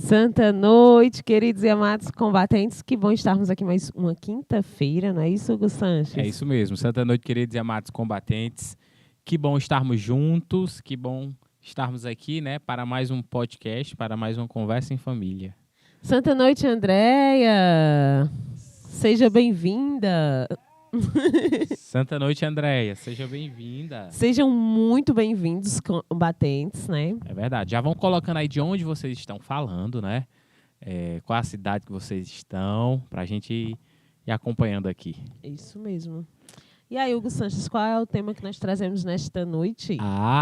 Santa noite, queridos e amados combatentes. Que bom estarmos aqui mais uma quinta-feira, não é isso, Hugo Sanches? É isso mesmo. Santa noite, queridos e amados combatentes. Que bom estarmos juntos, que bom estarmos aqui, né, para mais um podcast, para mais uma conversa em família. Santa noite, Andréia. Seja bem-vinda. Santa noite, Andréia. Seja bem-vinda. Sejam muito bem-vindos, combatentes, né? É verdade. Já vão colocando aí de onde vocês estão falando, né? Qual a cidade que vocês estão, para a gente ir acompanhando aqui. Isso mesmo. E aí, Hugo Sanches, qual é o tema que nós trazemos nesta noite?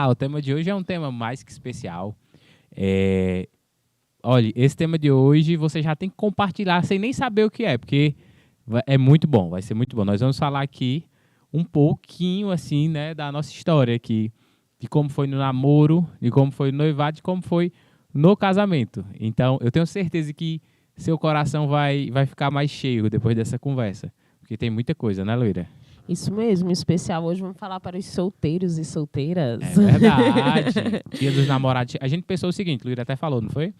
O tema de hoje é um tema mais que especial. Olha, esse tema de hoje você já tem que compartilhar sem nem saber o que é, porque é muito bom, vai ser muito bom. Nós vamos falar aqui um pouquinho, assim, né, da nossa história aqui, de como foi no namoro, de como foi no noivado, de como foi no casamento. Então, eu tenho certeza que seu coração vai ficar mais cheio depois dessa conversa, porque tem muita coisa, né, Loira? Isso mesmo, em especial hoje vamos falar para os solteiros e solteiras. É verdade. Dia dos Namorados. A gente pensou o seguinte, Loira até falou, não foi?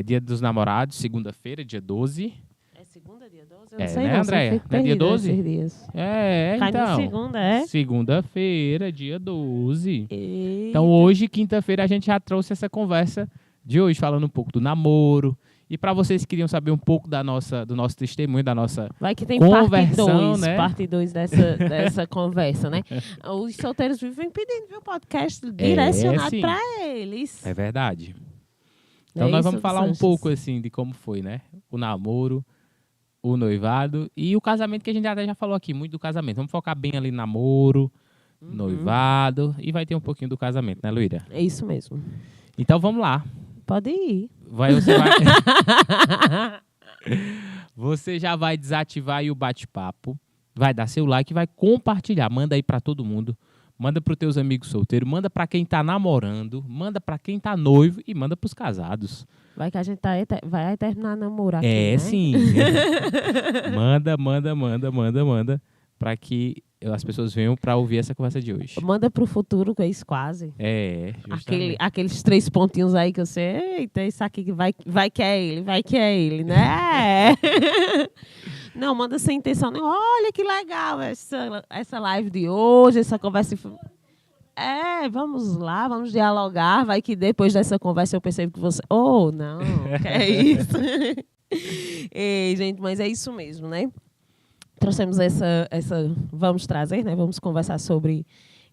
Dia dos Namorados, segunda-feira, dia 12. É segunda, dia 12? Eu não sei, né, não, Andréia? Não é dia 12? Esses dias. Cai na então. segunda, é? Segunda-feira, dia 12. Eita. Então, hoje, quinta-feira, a gente já trouxe essa conversa de hoje, falando um pouco do namoro. E para vocês que queriam saber um pouco do nosso testemunho, da nossa Vai que tem conversão, parte 2 dessa conversa, né? Os solteiros vivem pedindo, viu, podcast direcionado sim. para eles. É verdade. Então, É nós isso, vamos falar Sanches? um pouco, assim, de como foi, né? O namoro, o noivado e o casamento, que a gente até já falou aqui, muito do casamento. Vamos focar bem ali no namoro, noivado, e vai ter um pouquinho do casamento, né, Luíra? É isso mesmo. Então, vamos lá. Pode ir. Você já vai desativar aí o bate-papo, vai dar seu like e vai compartilhar. Manda aí para todo mundo. Manda para os teus amigos solteiros, manda para quem tá namorando, manda para quem tá noivo e manda para os casados. Vai que a gente vai terminar a namorar aqui, né? Sim. Manda para que as pessoas venham para ouvir essa conversa de hoje. Manda pro futuro, que é isso quase. Justamente. Aqueles 3 pontinhos aí que eu sei, eita, isso aqui que vai que é ele, né? Não, manda sem intenção nenhuma. Olha que legal essa live de hoje, essa conversa. Vamos lá, vamos dialogar. Vai que depois dessa conversa eu percebo que você... não, que é isso? Ei, gente, mas é isso mesmo, né? Trouxemos vamos trazer, né? Vamos conversar sobre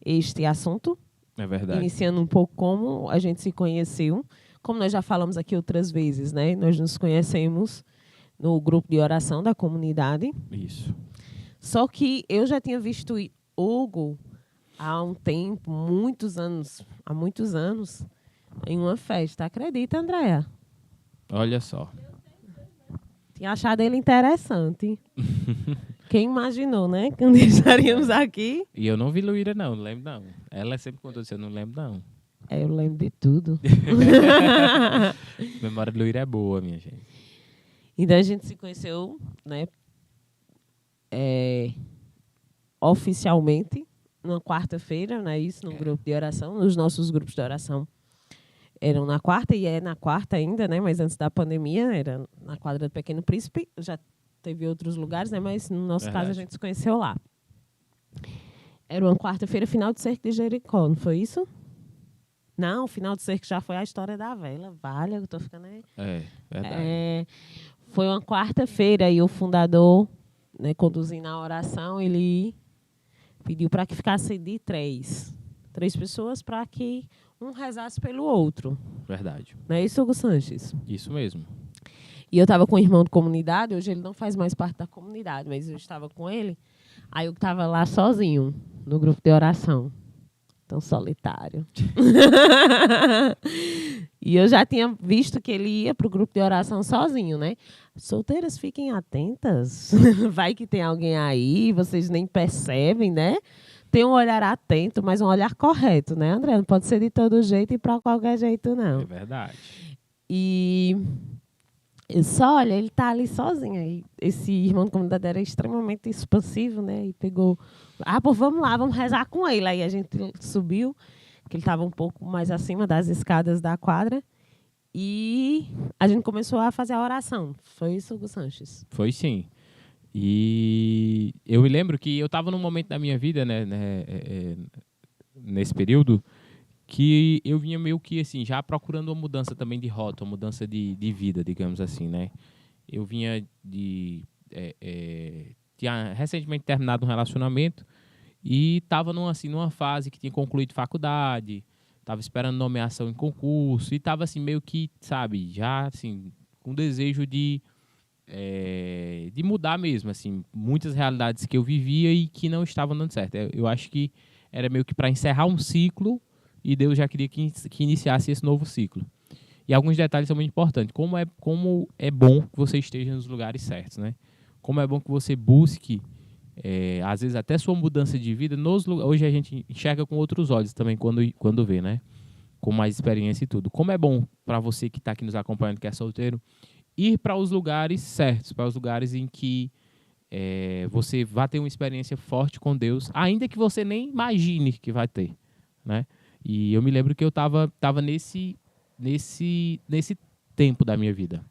este assunto. É verdade. Iniciando um pouco como a gente se conheceu. Como nós já falamos aqui outras vezes, né? Nós nos conhecemos no grupo de oração da comunidade. Isso. Só que eu já tinha visto Hugo há um tempo, há muitos anos, em uma festa. Acredita, Andréia? Olha só. Tinha achado ele interessante. Quem imaginou, né? Quando estaríamos aqui. E eu não vi Luíra, não lembro, não. Ela sempre contou isso, eu não lembro, não. Eu lembro de tudo. A memória de Luíra é boa, minha gente. Então a gente se conheceu, né? Oficialmente, numa quarta-feira, não é isso? Num grupo de oração. Nos nossos grupos de oração eram na quarta, e é na quarta ainda, né? Mas antes da pandemia, era na quadra do Pequeno Príncipe. Já teve outros lugares, né? Mas no nosso caso a gente se conheceu lá. Era uma quarta-feira, final de Cerco de Jericó, não foi isso? Não, o final de Cerco já foi a história da vela. Vale, eu tô ficando aí. Verdade. Foi uma quarta-feira e o fundador, né, conduzindo a oração, ele pediu para que ficasse de três pessoas, para que um rezasse pelo outro. Verdade. Não é isso, Hugo Sanches? Isso mesmo. E eu estava com um irmão de comunidade, hoje ele não faz mais parte da comunidade, mas eu estava com ele, aí eu estava lá sozinho, no grupo de oração. Tão solitário. E eu já tinha visto que ele ia para o grupo de oração sozinho, né? Solteiras, fiquem atentas. Vai que tem alguém aí, vocês nem percebem, né? Tem um olhar atento, mas um olhar correto, né, André? Não pode ser de todo jeito e para qualquer jeito, não. É verdade. E só, olha, ele tá ali sozinho. E esse irmão de comunidade era extremamente expansivo, né? E pegou... pô, vamos lá, vamos rezar com ele. Aí a gente subiu, que ele estava um pouco mais acima das escadas da quadra. E a gente começou a fazer a oração. Foi isso, Hugo Sanches? Foi sim. E eu me lembro que eu estava num momento da minha vida, nesse período, que eu vinha meio que assim, já procurando uma mudança também de rota, uma mudança de vida, digamos assim, né? Eu vinha tinha recentemente terminado um relacionamento e estava numa fase que tinha concluído faculdade, estava esperando nomeação em concurso e estava assim meio que, sabe, já assim com desejo de mudar mesmo, assim, muitas realidades que eu vivia e que não estavam dando certo. Eu acho que era meio que para encerrar um ciclo e Deus já queria que iniciasse esse novo ciclo. E alguns detalhes são muito importantes. Como é bom que você esteja nos lugares certos, né? Como é bom que você busque, às vezes até sua mudança de vida nos lugares. Hoje a gente enxerga com outros olhos também quando vê, né? Com mais experiência e tudo. Como é bom para você que está aqui nos acompanhando, que é solteiro, ir para os lugares certos, para os lugares em que você vai ter uma experiência forte com Deus, ainda que você nem imagine que vai ter, né? E eu me lembro que eu tava nesse tempo da minha vida.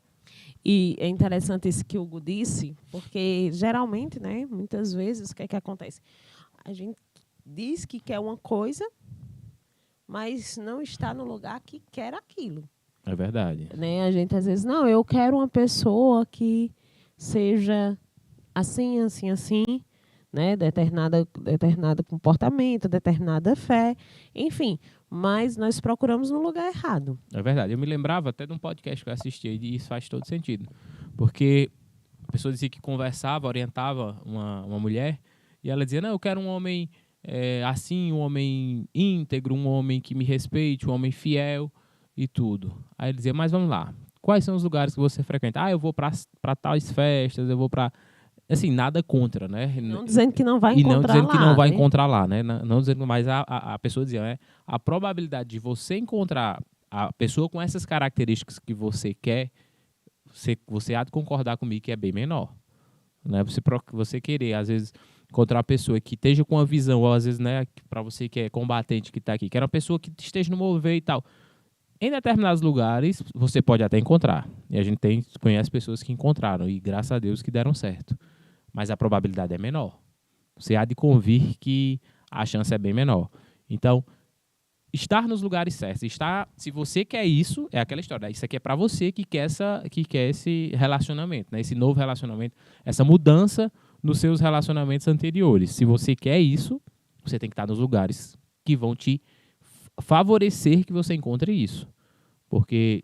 E é interessante isso que o Hugo disse, porque geralmente, né, muitas vezes, o que é que acontece? A gente diz que quer uma coisa, mas não está no lugar que quer aquilo. É verdade. Né? A gente às vezes, não, eu quero uma pessoa que seja assim, assim, assim, né? Determinado comportamento, determinada fé, enfim. Mas nós procuramos no lugar errado. É verdade. Eu me lembrava até de um podcast que eu assistia e isso faz todo sentido. Porque a pessoa dizia que conversava, orientava uma mulher e ela dizia, não, eu quero um homem assim, um homem íntegro, um homem que me respeite, um homem fiel e tudo. Aí ele dizia, mas vamos lá, quais são os lugares que você frequenta? Ah, eu vou para tais festas, eu vou para... Assim, nada contra, né? Não dizendo que não vai e encontrar não dizendo lá, que não vai né? encontrar lá, né? Não dizendo, mas a pessoa dizia, né? A probabilidade de você encontrar a pessoa com essas características que você quer, você há de concordar comigo que é bem menor. Né? Você querer, às vezes, encontrar uma pessoa que esteja com uma visão, ou às vezes, né, para você que é combatente que está aqui, que era uma pessoa que esteja no mover e tal. Em determinados lugares, você pode até encontrar. E a gente conhece pessoas que encontraram, e graças a Deus que deram certo. Mas a probabilidade é menor. Você há de convir que a chance é bem menor. Então, estar nos lugares certos, se você quer isso, é aquela história, isso aqui é para você que quer esse relacionamento, né? Esse novo relacionamento, essa mudança nos seus relacionamentos anteriores. Se você quer isso, você tem que estar nos lugares que vão te favorecer que você encontre isso. Porque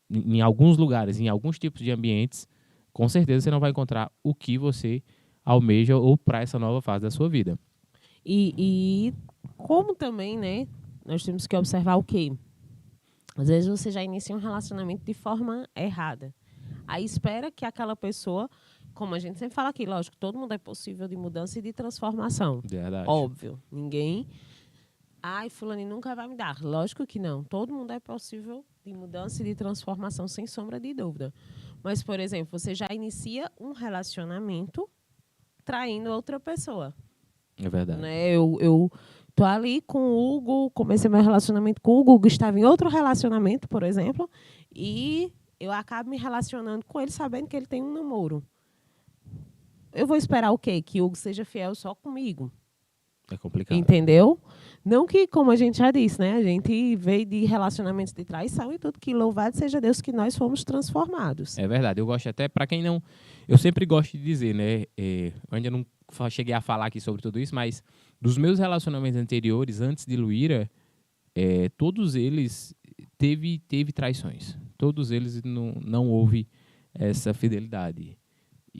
em alguns lugares, em alguns tipos de ambientes, com certeza você não vai encontrar o que você almeja ou para essa nova fase da sua vida. E como também, né, nós temos que observar o quê? Às vezes você já inicia um relacionamento de forma errada. Aí espera que aquela pessoa, como a gente sempre fala aqui, lógico, todo mundo é possível de mudança e de transformação. Verdade. Óbvio. Ninguém... Ai, fulano nunca vai me dar. Lógico que não. Todo mundo é possível de mudança e de transformação, sem sombra de dúvida. Mas, por exemplo, você já inicia um relacionamento traindo outra pessoa. É verdade. Né? Eu tô ali com o Hugo, comecei meu relacionamento com o Hugo, estava em outro relacionamento, por exemplo, e eu acabo me relacionando com ele sabendo que ele tem um namoro. Eu vou esperar o quê? Que o Hugo seja fiel só comigo. É complicado. Entendeu? Não que, como a gente já disse, né? A gente veio de relacionamentos de traição e tudo, que louvado seja Deus que nós fomos transformados. É verdade. Eu gosto até, para quem não... Eu sempre gosto de dizer, né? Eu ainda não cheguei a falar aqui sobre tudo isso, mas dos meus relacionamentos anteriores, antes de Luíra, todos eles teve traições. Todos eles não houve essa fidelidade.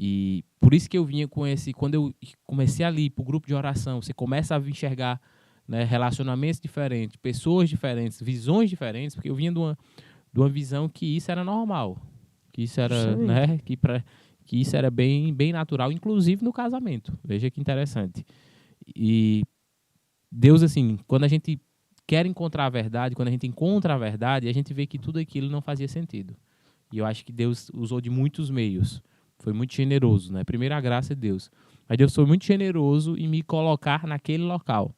E por isso que eu vinha com quando eu comecei ali para o grupo de oração, você começa a enxergar, né, relacionamentos diferentes, pessoas diferentes, visões diferentes, porque eu vinha de uma visão que isso era normal, que isso era, né, que isso era bem natural, inclusive no casamento. Veja que interessante. E Deus, assim, quando a gente quer encontrar a verdade, quando a gente encontra a verdade, a gente vê que tudo aquilo não fazia sentido. E eu acho que Deus usou de muitos meios. Foi muito generoso, né? Primeiro a graça de Deus. Mas Deus foi muito generoso em me colocar naquele local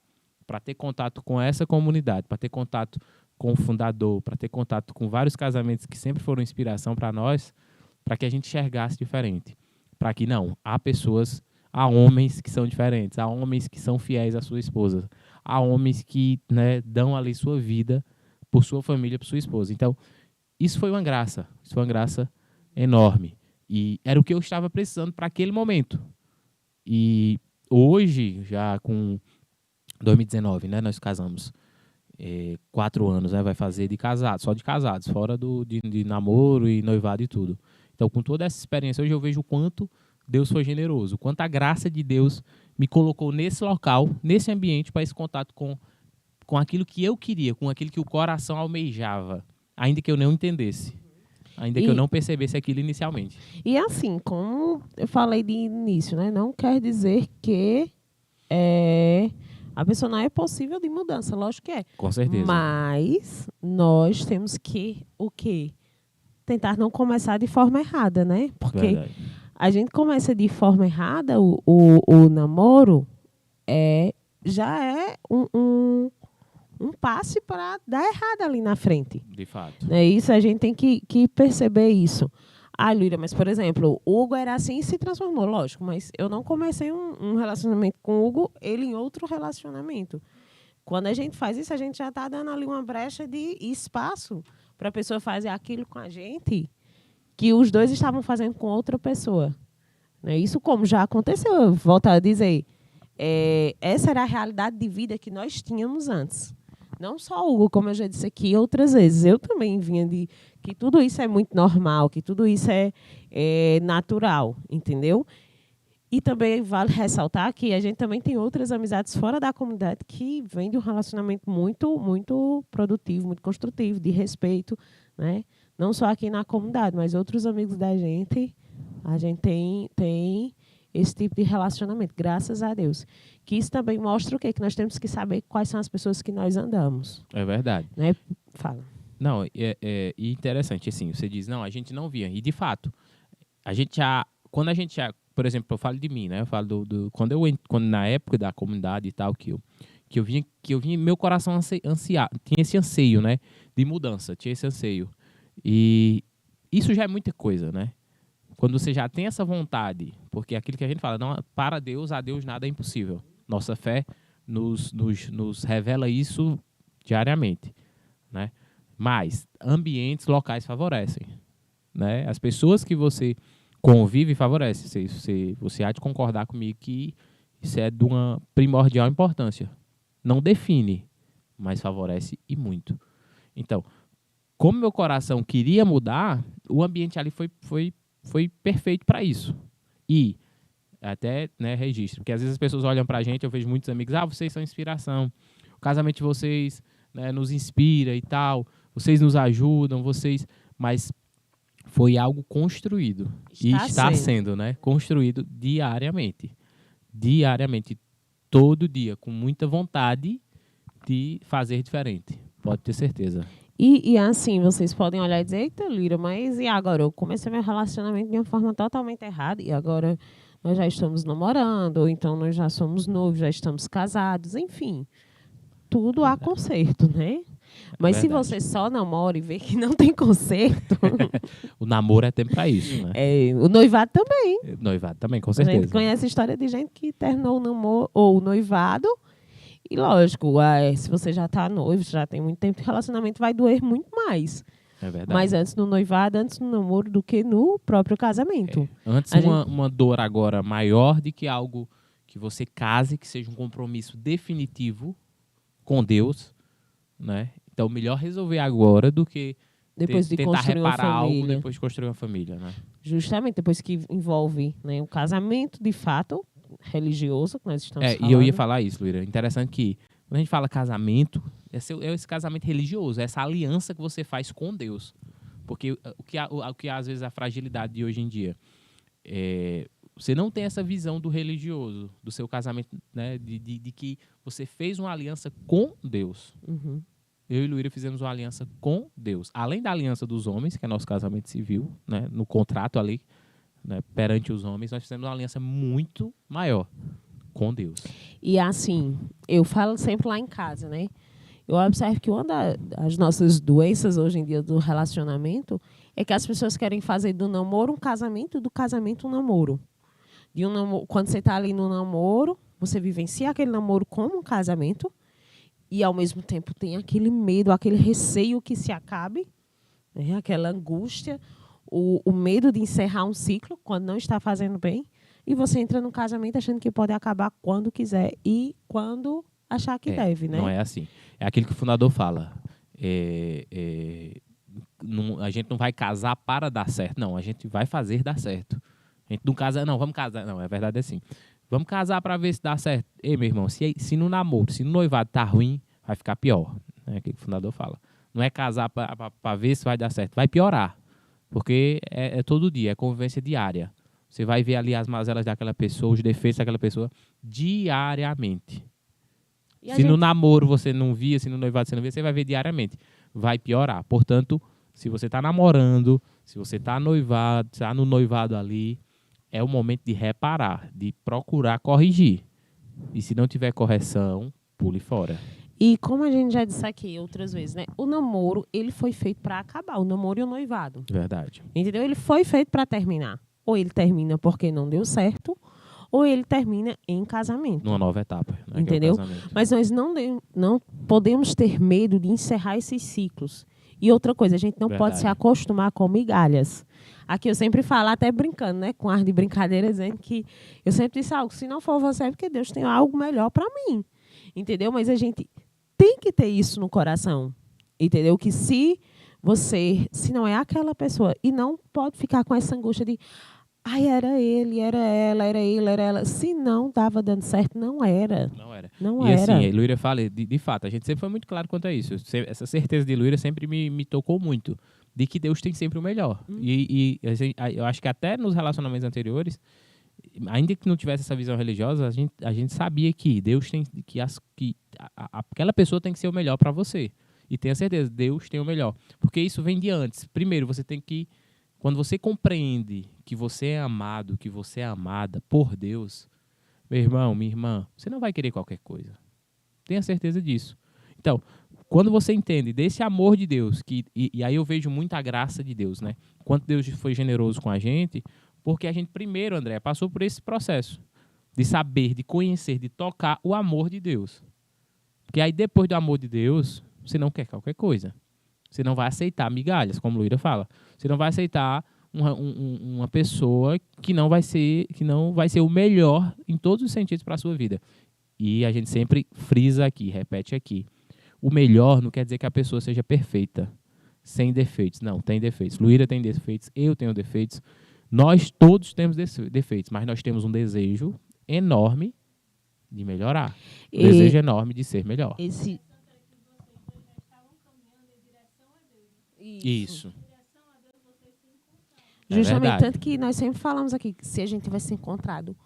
para ter contato com essa comunidade, para ter contato com o fundador, para ter contato com vários casamentos que sempre foram inspiração para nós, para que a gente enxergasse diferente. Para que não, há homens que são diferentes, há homens que são fiéis à sua esposa, há homens que, né, dão ali sua vida por sua família, por sua esposa. Então, isso foi uma graça enorme. E era o que eu estava precisando para aquele momento. E hoje, já com 2019, né, nós casamos 4 anos, né, vai fazer de casados, só de casados, fora de namoro e noivado e tudo. Então, com toda essa experiência, hoje eu vejo o quanto Deus foi generoso, o quanto a graça de Deus me colocou nesse local, nesse ambiente, para esse contato com aquilo que eu queria, com aquilo que o coração almejava, ainda que eu não entendesse, ainda que eu não percebesse aquilo inicialmente. E assim, como eu falei de início, né, não quer dizer que a pessoa não é possível de mudança, lógico que é. Com certeza. Mas nós temos que, o quê? Tentar não começar de forma errada, né? Porque Verdade. a gente começa de forma errada, o namoro já é um passe para dar errado ali na frente. De fato. É isso, a gente tem que perceber isso. Ah, Luíra, mas, por exemplo, o Hugo era assim e se transformou, lógico, mas eu não comecei um relacionamento com o Hugo, ele em outro relacionamento. Quando a gente faz isso, a gente já está dando ali uma brecha de espaço para a pessoa fazer aquilo com a gente que os dois estavam fazendo com outra pessoa. Né? Isso como já aconteceu, eu volto a dizer, essa era a realidade de vida que nós tínhamos antes. Não só o Hugo, como eu já disse aqui outras vezes, eu também vinha de que tudo isso é muito normal, que tudo isso é natural, entendeu? E também vale ressaltar que a gente também tem outras amizades fora da comunidade que vêm de um relacionamento muito, muito produtivo, muito construtivo, de respeito, né? Não só aqui na comunidade, mas outros amigos da gente, a gente tem esse tipo de relacionamento, graças a Deus. Que isso também mostra o quê? Que nós temos que saber quais são as pessoas que nós andamos. É verdade. Né? Fala. Não, e interessante, assim, você diz, não, a gente não via. E, de fato, quando a gente já, por exemplo, eu falo de mim, né? Eu falo quando na época da comunidade e tal, que eu vinha, meu coração tinha esse anseio, né? De mudança, tinha esse anseio. E isso já é muita coisa, né? Quando você já tem essa vontade, porque aquilo que a gente fala, não, para Deus, a Deus nada é impossível. Nossa fé nos revela isso diariamente, né? Mas ambientes locais favorecem, né? As pessoas que você convive favorecem. Você há de concordar comigo que isso é de uma primordial importância. Não define, mas favorece e muito. Então, como meu coração queria mudar, o ambiente ali foi perfeito para isso. E até, né, registro, porque às vezes as pessoas olham para a gente, eu vejo muitos amigos, vocês são inspiração, o casamento de vocês, né, nos inspira e tal, vocês nos ajudam, mas foi algo construído. Está sendo, né, construído diariamente, todo dia, com muita vontade de fazer diferente, pode ter certeza. E assim, vocês podem olhar e dizer, eita, Lira, mas e agora? Eu comecei meu relacionamento de uma forma totalmente errada e agora nós já estamos namorando, ou então nós já somos noivos, já estamos casados, enfim. Tudo há conserto, né? Mas se você só namora e vê que não tem conserto... O namoro é tempo para isso, né? O noivado também. O noivado também, com certeza. A gente conhece a história de gente que terminou o namoro ou o noivado. E lógico, se você já está noivo, já tem muito tempo de relacionamento, vai doer muito mais. É verdade. Mas antes no noivado, antes no namoro, do que no próprio casamento. Antes uma dor agora maior do que algo que você case, que seja um compromisso definitivo com Deus, né? Então, melhor resolver agora do que depois de tentar construir reparar uma família. algo depois de construir uma família, né? Justamente, depois que envolve, né, um casamento de fato religioso, que nós estamos falando. E eu ia falar isso, Luíra. Interessante que, quando a gente fala casamento, é esse casamento religioso, é essa aliança que você faz com Deus. Porque o que às vezes a fragilidade de hoje em dia você não tem essa visão do religioso, do seu casamento, né, de que você fez uma aliança com Deus. Uhum. Eu e Luíra fizemos uma aliança com Deus. Além da aliança dos homens, que é nosso casamento civil, né, no contrato ali, né, perante os homens, nós fizemos uma aliança muito maior com Deus. E assim, eu falo sempre lá em casa, né? Eu observo que uma das nossas doenças hoje em dia do relacionamento é que as pessoas querem fazer do namoro um casamento, do casamento um namoro. Quando você está ali no namoro, você vivencia aquele namoro como um casamento e, ao mesmo tempo, tem aquele medo, aquele receio que se acabe, né? Aquela angústia, o medo de encerrar um ciclo quando não está fazendo bem. E você entra no casamento achando que pode acabar quando quiser e quando achar que deve, né? Não é assim. É aquilo que o fundador fala. A gente não vai casar para dar certo. Não, a gente vai fazer dar certo. A gente não casa, não, vamos casar. Não, é verdade assim. Vamos casar para ver se dá certo. Ei, meu irmão, se no namoro, se no noivado tá ruim, vai ficar pior. É aquilo que o fundador fala. Não é casar para ver se vai dar certo. Vai piorar. Porque é todo dia, é convivência diária. Você vai ver ali as mazelas daquela pessoa, os defeitos daquela pessoa, diariamente. Se no namoro você não via, se no noivado você não via, você vai ver diariamente. Vai piorar. Portanto, se você está namorando, se você está noivado, está no noivado ali, é o momento de reparar, de procurar corrigir. E se não tiver correção, pule fora. E como a gente já disse aqui outras vezes, né? O namoro, ele foi feito para acabar. O namoro e o noivado. Verdade. Entendeu? Ele foi feito para terminar. Ou ele termina porque não deu certo, ou ele termina em casamento. Numa nova etapa. Né? Entendeu? Que é o casamento. Mas nós não podemos ter medo de encerrar esses ciclos. E outra coisa, a gente não pode se acostumar com migalhas. Aqui eu sempre falo, até brincando, né? Com ar de brincadeira, dizendo que eu sempre disse algo, se não for você, é porque Deus tem algo melhor para mim. Entendeu? Mas a gente tem que ter isso no coração. Entendeu? Que se não é aquela pessoa, e não pode ficar com essa angústia de ai, era ele, era ela, era ele, era ela. Se não estava dando certo, não era. Não era. Não e era. assim, Luíra fala, de fato, a gente sempre foi muito claro quanto a isso. Essa certeza de Luíra sempre me tocou muito. De que Deus tem sempre o melhor. E eu acho que até nos relacionamentos anteriores, ainda que não tivesse essa visão religiosa, a gente sabia que Deus tem aquela pessoa tem que ser o melhor para você. E tenha certeza, Deus tem o melhor. Porque isso vem de antes. Primeiro, você tem que... Quando você compreende que você é amado, que você é amada por Deus, meu irmão, minha irmã, você não vai querer qualquer coisa. Tenha certeza disso. Então, quando você entende desse amor de Deus, e aí eu vejo muita graça de Deus, né? Quanto Deus foi generoso com a gente, porque a gente primeiro, André, passou por esse processo de saber, de conhecer, de tocar o amor de Deus. Porque aí depois do amor de Deus, você não quer qualquer coisa. Você não vai aceitar migalhas, como Luíra fala. Você não vai aceitar uma pessoa que não vai ser o melhor em todos os sentidos para a sua vida. E a gente sempre frisa aqui, repete aqui. O melhor não quer dizer que a pessoa seja perfeita, sem defeitos. Não, tem defeitos. Luíra tem defeitos, eu tenho defeitos. Nós todos temos defeitos, mas nós temos um desejo enorme de melhorar. Um desejo enorme de ser melhor. Isso. Justamente, tanto que nós sempre falamos aqui que se a gente tivesse encontrado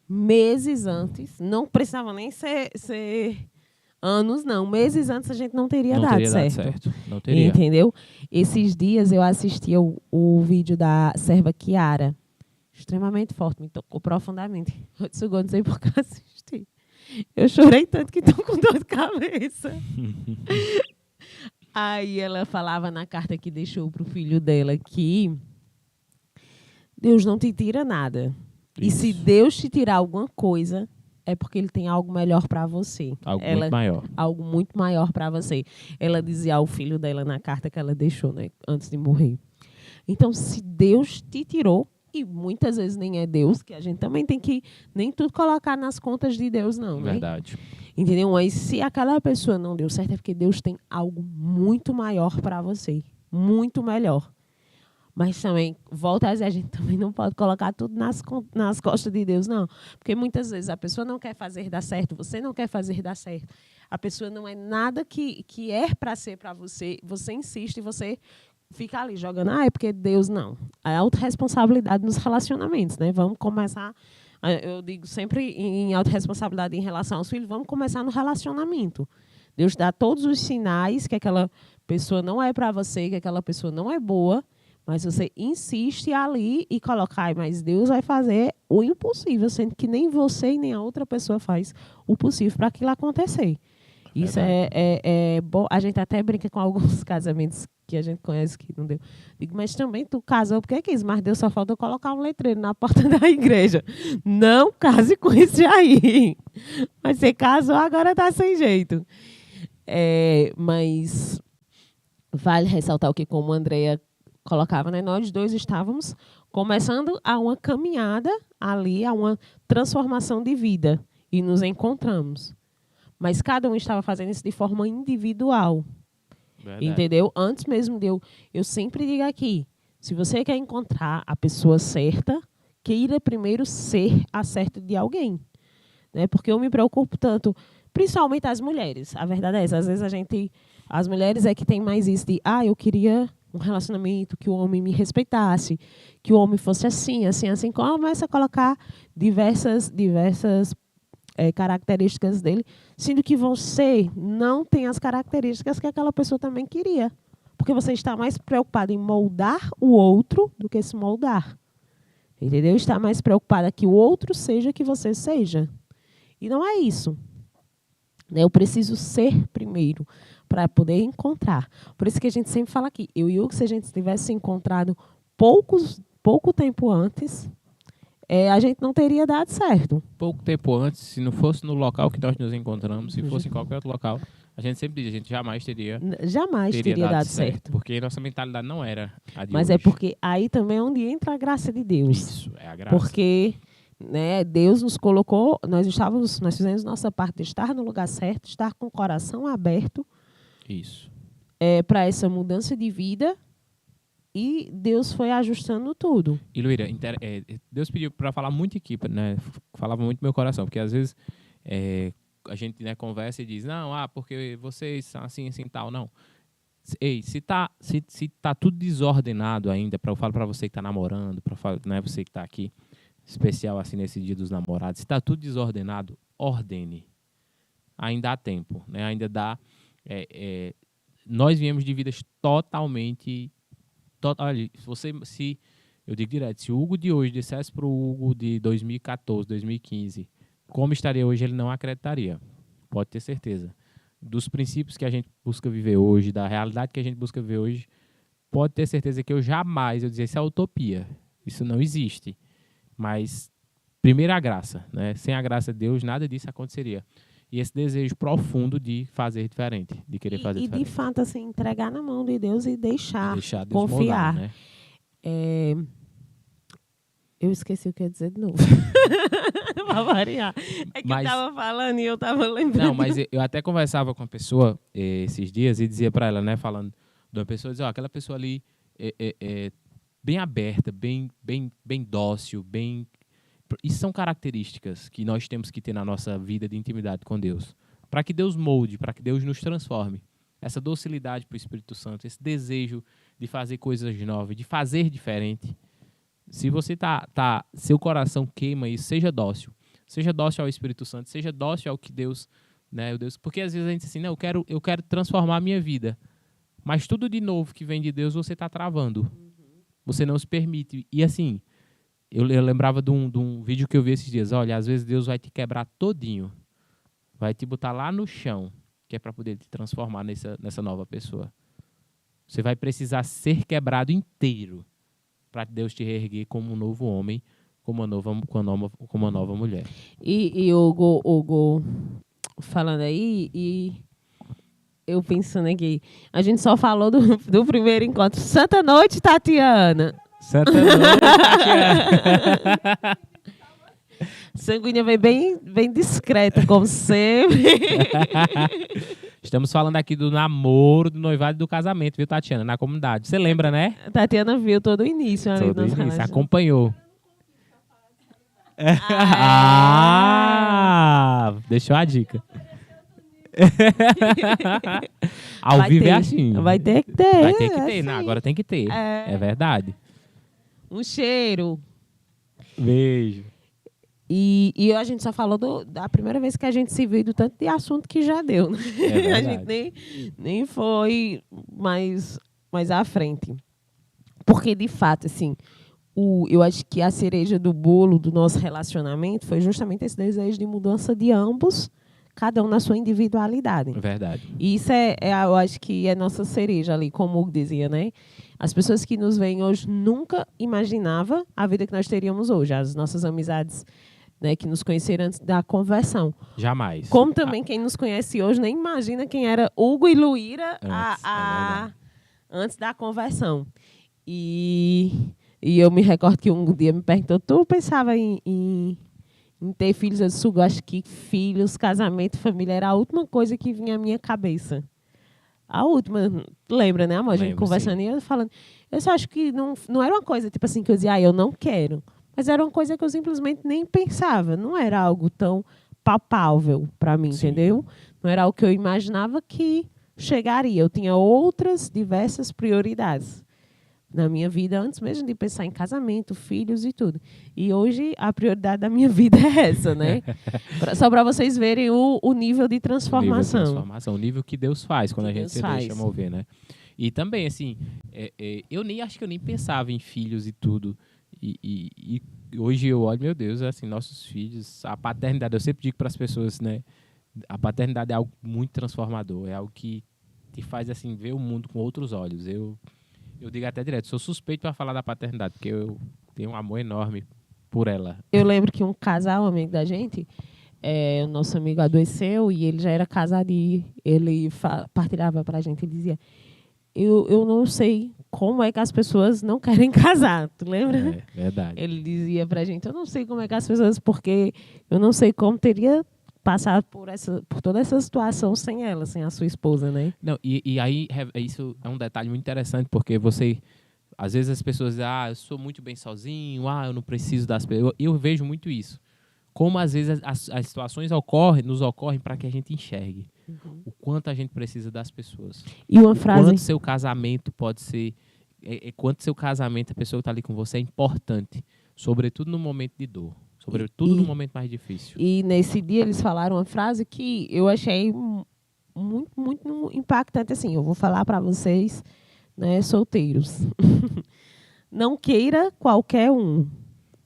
meses antes, não precisava nem ser anos, não. Meses antes a gente não teria dado certo. Não teria. Entendeu? Esses dias eu assisti o vídeo da serva Kiara. Extremamente forte, me tocou profundamente. Eu disse, não sei por que assisti. Eu chorei tanto que estou com dor de cabeça. Aí ela falava na carta que deixou para o filho dela que Deus não te tira nada. Isso. E se Deus te tirar alguma coisa, é porque Ele tem algo melhor para você. Muito maior. Algo muito maior para você. Ela dizia ao filho dela na carta que ela deixou, né, antes de morrer. Então, se Deus te tirou, e muitas vezes nem é Deus, que a gente também tem que nem tudo colocar nas contas de Deus, não. Verdade. Né? Entendeu? Mas se aquela pessoa não deu certo, é porque Deus tem algo muito maior para você. Muito melhor. Mas também, volta a dizer, a gente também não pode colocar tudo nas costas de Deus, não. Porque muitas vezes a pessoa não quer fazer dar certo, você não quer fazer dar certo. A pessoa não é nada que é para ser para você, você insiste e você fica ali jogando, é porque Deus não. É autorresponsabilidade nos relacionamentos, né? Vamos começar, eu digo sempre em autorresponsabilidade em relação aos filhos, vamos começar no relacionamento. Deus dá todos os sinais que aquela pessoa não é para você, que aquela pessoa não é boa, mas você insiste ali e coloca, mas Deus vai fazer o impossível, sendo que nem você e nem a outra pessoa faz o possível para aquilo acontecer. Isso é bom. A gente até brinca com alguns casamentos que a gente conhece que não deu. Digo, mas também tu casou porque quis, mas deu só falta eu colocar um letreiro na porta da igreja. Não case com esse aí. Mas você casou, agora tá sem jeito. Mas vale ressaltar o que, como a Andrea colocava, né? Nós dois estávamos começando a uma caminhada ali, a uma transformação de vida. E nos encontramos. Mas cada um estava fazendo isso de forma individual. Verdade. Entendeu? Antes mesmo de eu sempre digo aqui, se você quer encontrar a pessoa certa, queira primeiro ser a certa de alguém. Né? Porque eu me preocupo tanto, principalmente as mulheres. A verdade é essa. Às vezes as mulheres é que tem mais isso de, eu queria um relacionamento que o homem me respeitasse, que o homem fosse assim, assim, assim. Começa a colocar diversas características dele, sendo que você não tem as características que aquela pessoa também queria. Porque você está mais preocupado em moldar o outro do que se moldar. Entendeu? Está mais preocupada que o outro seja que você seja. E não é isso. Eu preciso ser primeiro para poder encontrar. Por isso que a gente sempre fala aqui, eu e o Hugo, se a gente tivesse se encontrado pouco tempo antes, a gente não teria dado certo. Pouco tempo antes, se não fosse no local que nós nos encontramos, se fosse em qualquer outro local, a gente sempre diz, a gente jamais teria dado certo. Porque nossa mentalidade não era a de Mas hoje. é porque aí também é onde entra a graça de Deus. Isso, é a graça. Porque Deus nos colocou, nós fizemos nossa parte de estar no lugar certo, estar com o coração aberto. Isso. Para essa mudança de vida. E Deus foi ajustando tudo. E, Luíra, Deus pediu para falar muito aqui, né? Falava muito no meu coração, porque às vezes a gente conversa e diz, não, porque vocês são assim, assim, tal. Não. Ei, se tá tudo desordenado ainda, eu falo para você que está namorando, você que está aqui, especial assim nesse dia dos namorados, se está tudo desordenado, ordene. Ainda há tempo, né? Ainda dá. Nós viemos de vidas totalmente. Olha, eu digo direto, se o Hugo de hoje dissesse para o Hugo de 2014, 2015, como estaria hoje, ele não acreditaria. Pode ter certeza. Dos princípios que a gente busca viver hoje, da realidade que a gente busca viver hoje, pode ter certeza que eu dizia, isso é utopia. Isso não existe. Mas, primeiro a graça, né? Sem a graça de Deus, nada disso aconteceria. E esse desejo profundo de fazer diferente, de querer fazer diferente. E, de fato, assim, entregar na mão de Deus e deixar Deus confiar. moldar, né? Eu esqueci o que eu ia dizer de novo. Para variar. É que eu estava falando e eu estava lembrando. Não, mas eu até conversava com uma pessoa esses dias e dizia para ela, né, falando de uma pessoa, dizia, aquela pessoa ali bem aberta, bem dócil, bem... Isso são características que nós temos que ter na nossa vida de intimidade com Deus. Para que Deus molde, para que Deus nos transforme. Essa docilidade para o Espírito Santo, esse desejo de fazer coisas novas, de fazer diferente. Se você seu coração queima isso, seja dócil. Seja dócil ao Espírito Santo, seja dócil ao que Deus... Né, Deus, porque às vezes a gente diz assim, não, eu quero transformar a minha vida. Mas tudo de novo que vem de Deus, você está travando. Você não se permite. E assim... Eu lembrava de um vídeo que eu vi esses dias. Olha, às vezes Deus vai te quebrar todinho. Vai te botar lá no chão, que é para poder te transformar nessa nova pessoa. Você vai precisar ser quebrado inteiro para Deus te reerguer como um novo homem, como uma nova mulher. E Hugo, falando aí, e eu pensando aqui, a gente só falou do primeiro encontro. Santa Noite, Tatiana. Santa Noite, Tatiana. Sanguínea veio bem discreta, como sempre. Estamos falando aqui do namoro, do noivado e do casamento, viu, Tatiana? Na comunidade. Você lembra, né? Tatiana viu todo o início. Todo o início, acompanhou. Deixou a dica. Ao vivo é assim. Vai ter que ter. Vai ter que ter. Não, agora tem que ter. É verdade. Um cheiro. Beijo. E a gente só falou da primeira vez que a gente se viu, do tanto de assunto que já deu. Né? A gente nem foi mais à frente. Porque, de fato, assim, eu acho que a cereja do bolo do nosso relacionamento foi justamente esse desejo de mudança de ambos, cada um na sua individualidade. Verdade. E isso eu acho que é nossa cereja ali, como o Hugo dizia, né? As pessoas que nos veem hoje nunca imaginavam a vida que nós teríamos hoje. As nossas amizades, né, que nos conheceram antes da conversão. Jamais. Como também quem nos conhece hoje nem imagina quem era Hugo e Luíra antes da conversão. E eu me recordo que um dia me perguntou, tu pensava em ter filhos? Eu disse, Hugo, acho que filhos, casamento, família era a última coisa que vinha à minha cabeça. A última, lembra, né, amor? A gente conversando, sim. E eu falando. Eu só acho que não era uma coisa, tipo assim, que eu dizia, eu não quero. Mas era uma coisa que eu simplesmente nem pensava. Não era algo tão palpável para mim, sim. Entendeu? Não era algo que eu imaginava que chegaria. Eu tinha outras diversas prioridades na minha vida, antes mesmo de pensar em casamento, filhos e tudo. E hoje a prioridade da minha vida é essa, né? Só para vocês verem o nível de transformação. O nível que Deus faz quando a gente se deixa mover, né? E também, assim, eu acho que eu nem pensava em filhos e tudo. E hoje eu olho, meu Deus, assim, nossos filhos, a paternidade, eu sempre digo para as pessoas, né? A paternidade é algo muito transformador, é algo que te faz, assim, ver o mundo com outros olhos. Eu digo até direto, sou suspeito para falar da paternidade, porque eu tenho um amor enorme por ela. Eu lembro que um casal, amigo da gente, o nosso amigo adoeceu e ele já era casado e ele partilhava para a gente e dizia, eu não sei como é que as pessoas não querem casar, tu lembra? É, verdade. Ele dizia para a gente, eu não sei como é que as pessoas, porque eu não sei como teria passar por toda essa situação sem ela, sem a sua esposa, né? Não, e aí isso é um detalhe muito interessante, porque às vezes as pessoas dizem, eu sou muito bem sozinho, eu não preciso das pessoas. Eu vejo muito isso. Como às vezes as situações nos ocorrem para que a gente enxergue o quanto a gente precisa das pessoas. E uma frase... Quanto seu casamento pode ser... quanto seu casamento, a pessoa que está ali com você é importante, sobretudo no momento de dor. Sobretudo no momento mais difícil. E nesse dia eles falaram uma frase que eu achei muito, muito impactante. Assim, eu vou falar para vocês, né, solteiros. Não queira qualquer um,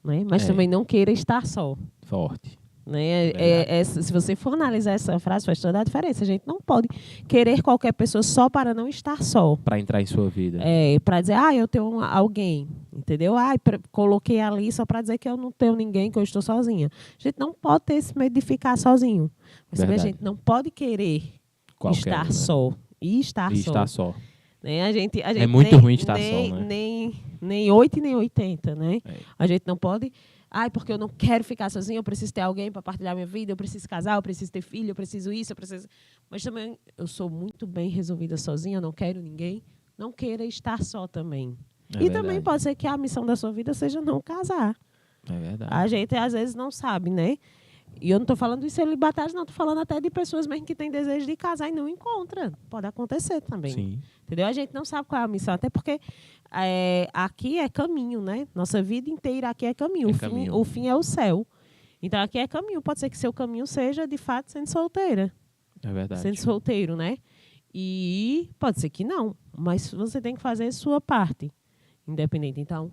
né, mas também não queira estar só. Forte. Né? Se você for analisar essa frase, faz toda a diferença. A gente não pode querer qualquer pessoa só para não estar só. Para entrar em sua vida. Para dizer, eu tenho alguém, entendeu? Coloquei ali só para dizer que eu não tenho ninguém, que eu estou sozinha. A gente não pode ter esse medo de ficar sozinho. Mas também a gente não pode querer estar só. E estar só. Né? A gente é muito ruim estar só, né? Nem 8 e nem 80, né? A gente não pode... porque eu não quero ficar sozinha, eu preciso ter alguém para partilhar minha vida, eu preciso casar, eu preciso ter filho, eu preciso isso, eu preciso... Mas também eu sou muito bem resolvida sozinha, eu não quero ninguém. Não queira estar só também. E também pode ser que a missão da sua vida seja não casar. É verdade. A gente, às vezes, não sabe, né? E eu não estou falando de celibatários, não. Estou falando até de pessoas mesmo que têm desejo de casar e não encontram. Pode acontecer também. Sim. Entendeu? A gente não sabe qual é a missão, até porque aqui é caminho, né? Nossa vida inteira aqui é caminho. O fim é o céu. Então, aqui é caminho. Pode ser que seu caminho seja, de fato, sendo solteira. É verdade. Sendo solteiro, né? E pode ser que não. Mas você tem que fazer a sua parte. Independente. Então,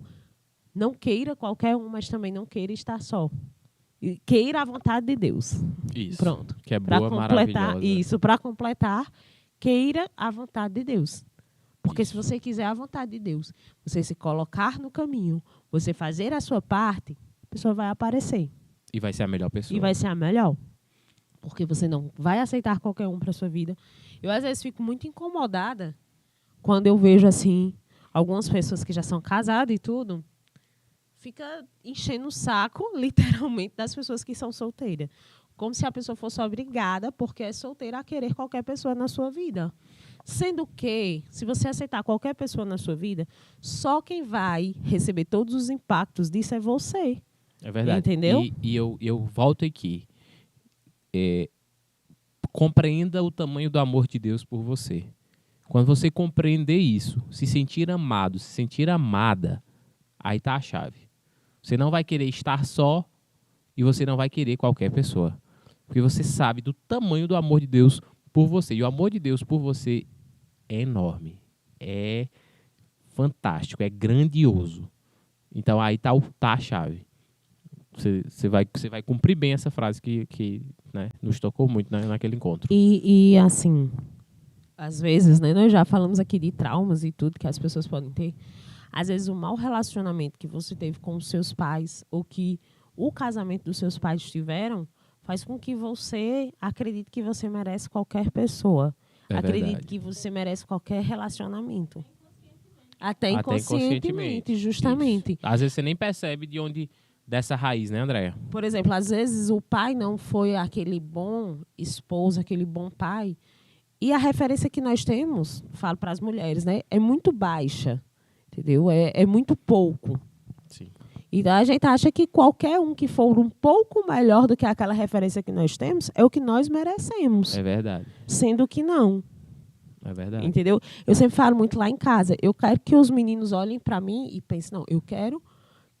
não queira qualquer um, mas também não queira estar só. E queira a vontade de Deus. Isso. Pronto. Que é boa, maravilhosa. Isso, para completar, queira a vontade de Deus. Porque se você quiser a vontade de Deus, você se colocar no caminho, você fazer a sua parte, a pessoa vai aparecer. E vai ser a melhor pessoa. E vai ser a melhor. Porque você não vai aceitar qualquer um para sua vida. Eu, às vezes, fico muito incomodada quando eu vejo, assim, algumas pessoas que já são casadas e tudo, fica enchendo o saco, literalmente, das pessoas que são solteiras. Como se a pessoa fosse obrigada, porque é solteira, a querer qualquer pessoa na sua vida. Sendo que, se você aceitar qualquer pessoa na sua vida, só quem vai receber todos os impactos disso é você. É verdade. Entendeu? E eu volto aqui. Compreenda o tamanho do amor de Deus por você. Quando você compreender isso, se sentir amado, se sentir amada, aí está a chave. Você não vai querer estar só e você não vai querer qualquer pessoa. Porque você sabe do tamanho do amor de Deus por você. E o amor de Deus por você é enorme. É fantástico, é grandioso. Então aí tá a chave. Você vai cumprir bem essa frase que né, nos tocou muito, né, naquele encontro. E assim, às vezes, né, nós já falamos aqui de traumas e tudo que as pessoas podem ter. Às vezes, o mau relacionamento que você teve com os seus pais ou que o casamento dos seus pais tiveram faz com que você acredite que você merece qualquer pessoa. Acredite verdade. que você merece qualquer relacionamento. Até Até inconscientemente, justamente. Isso. Às vezes você nem percebe de onde dessa raiz, né, Andréia? Por exemplo, às vezes o pai não foi aquele bom esposo, aquele bom pai. E a referência que nós temos, falo para as mulheres, né, é muito baixa. Entendeu? É muito pouco. Sim. Então, a gente acha que qualquer um que for um pouco melhor do que aquela referência que nós temos é o que nós merecemos. É verdade. Sendo que não. É verdade. Entendeu? Eu sempre falo muito lá em casa. Eu quero que os meninos olhem para mim e pensem, não, eu quero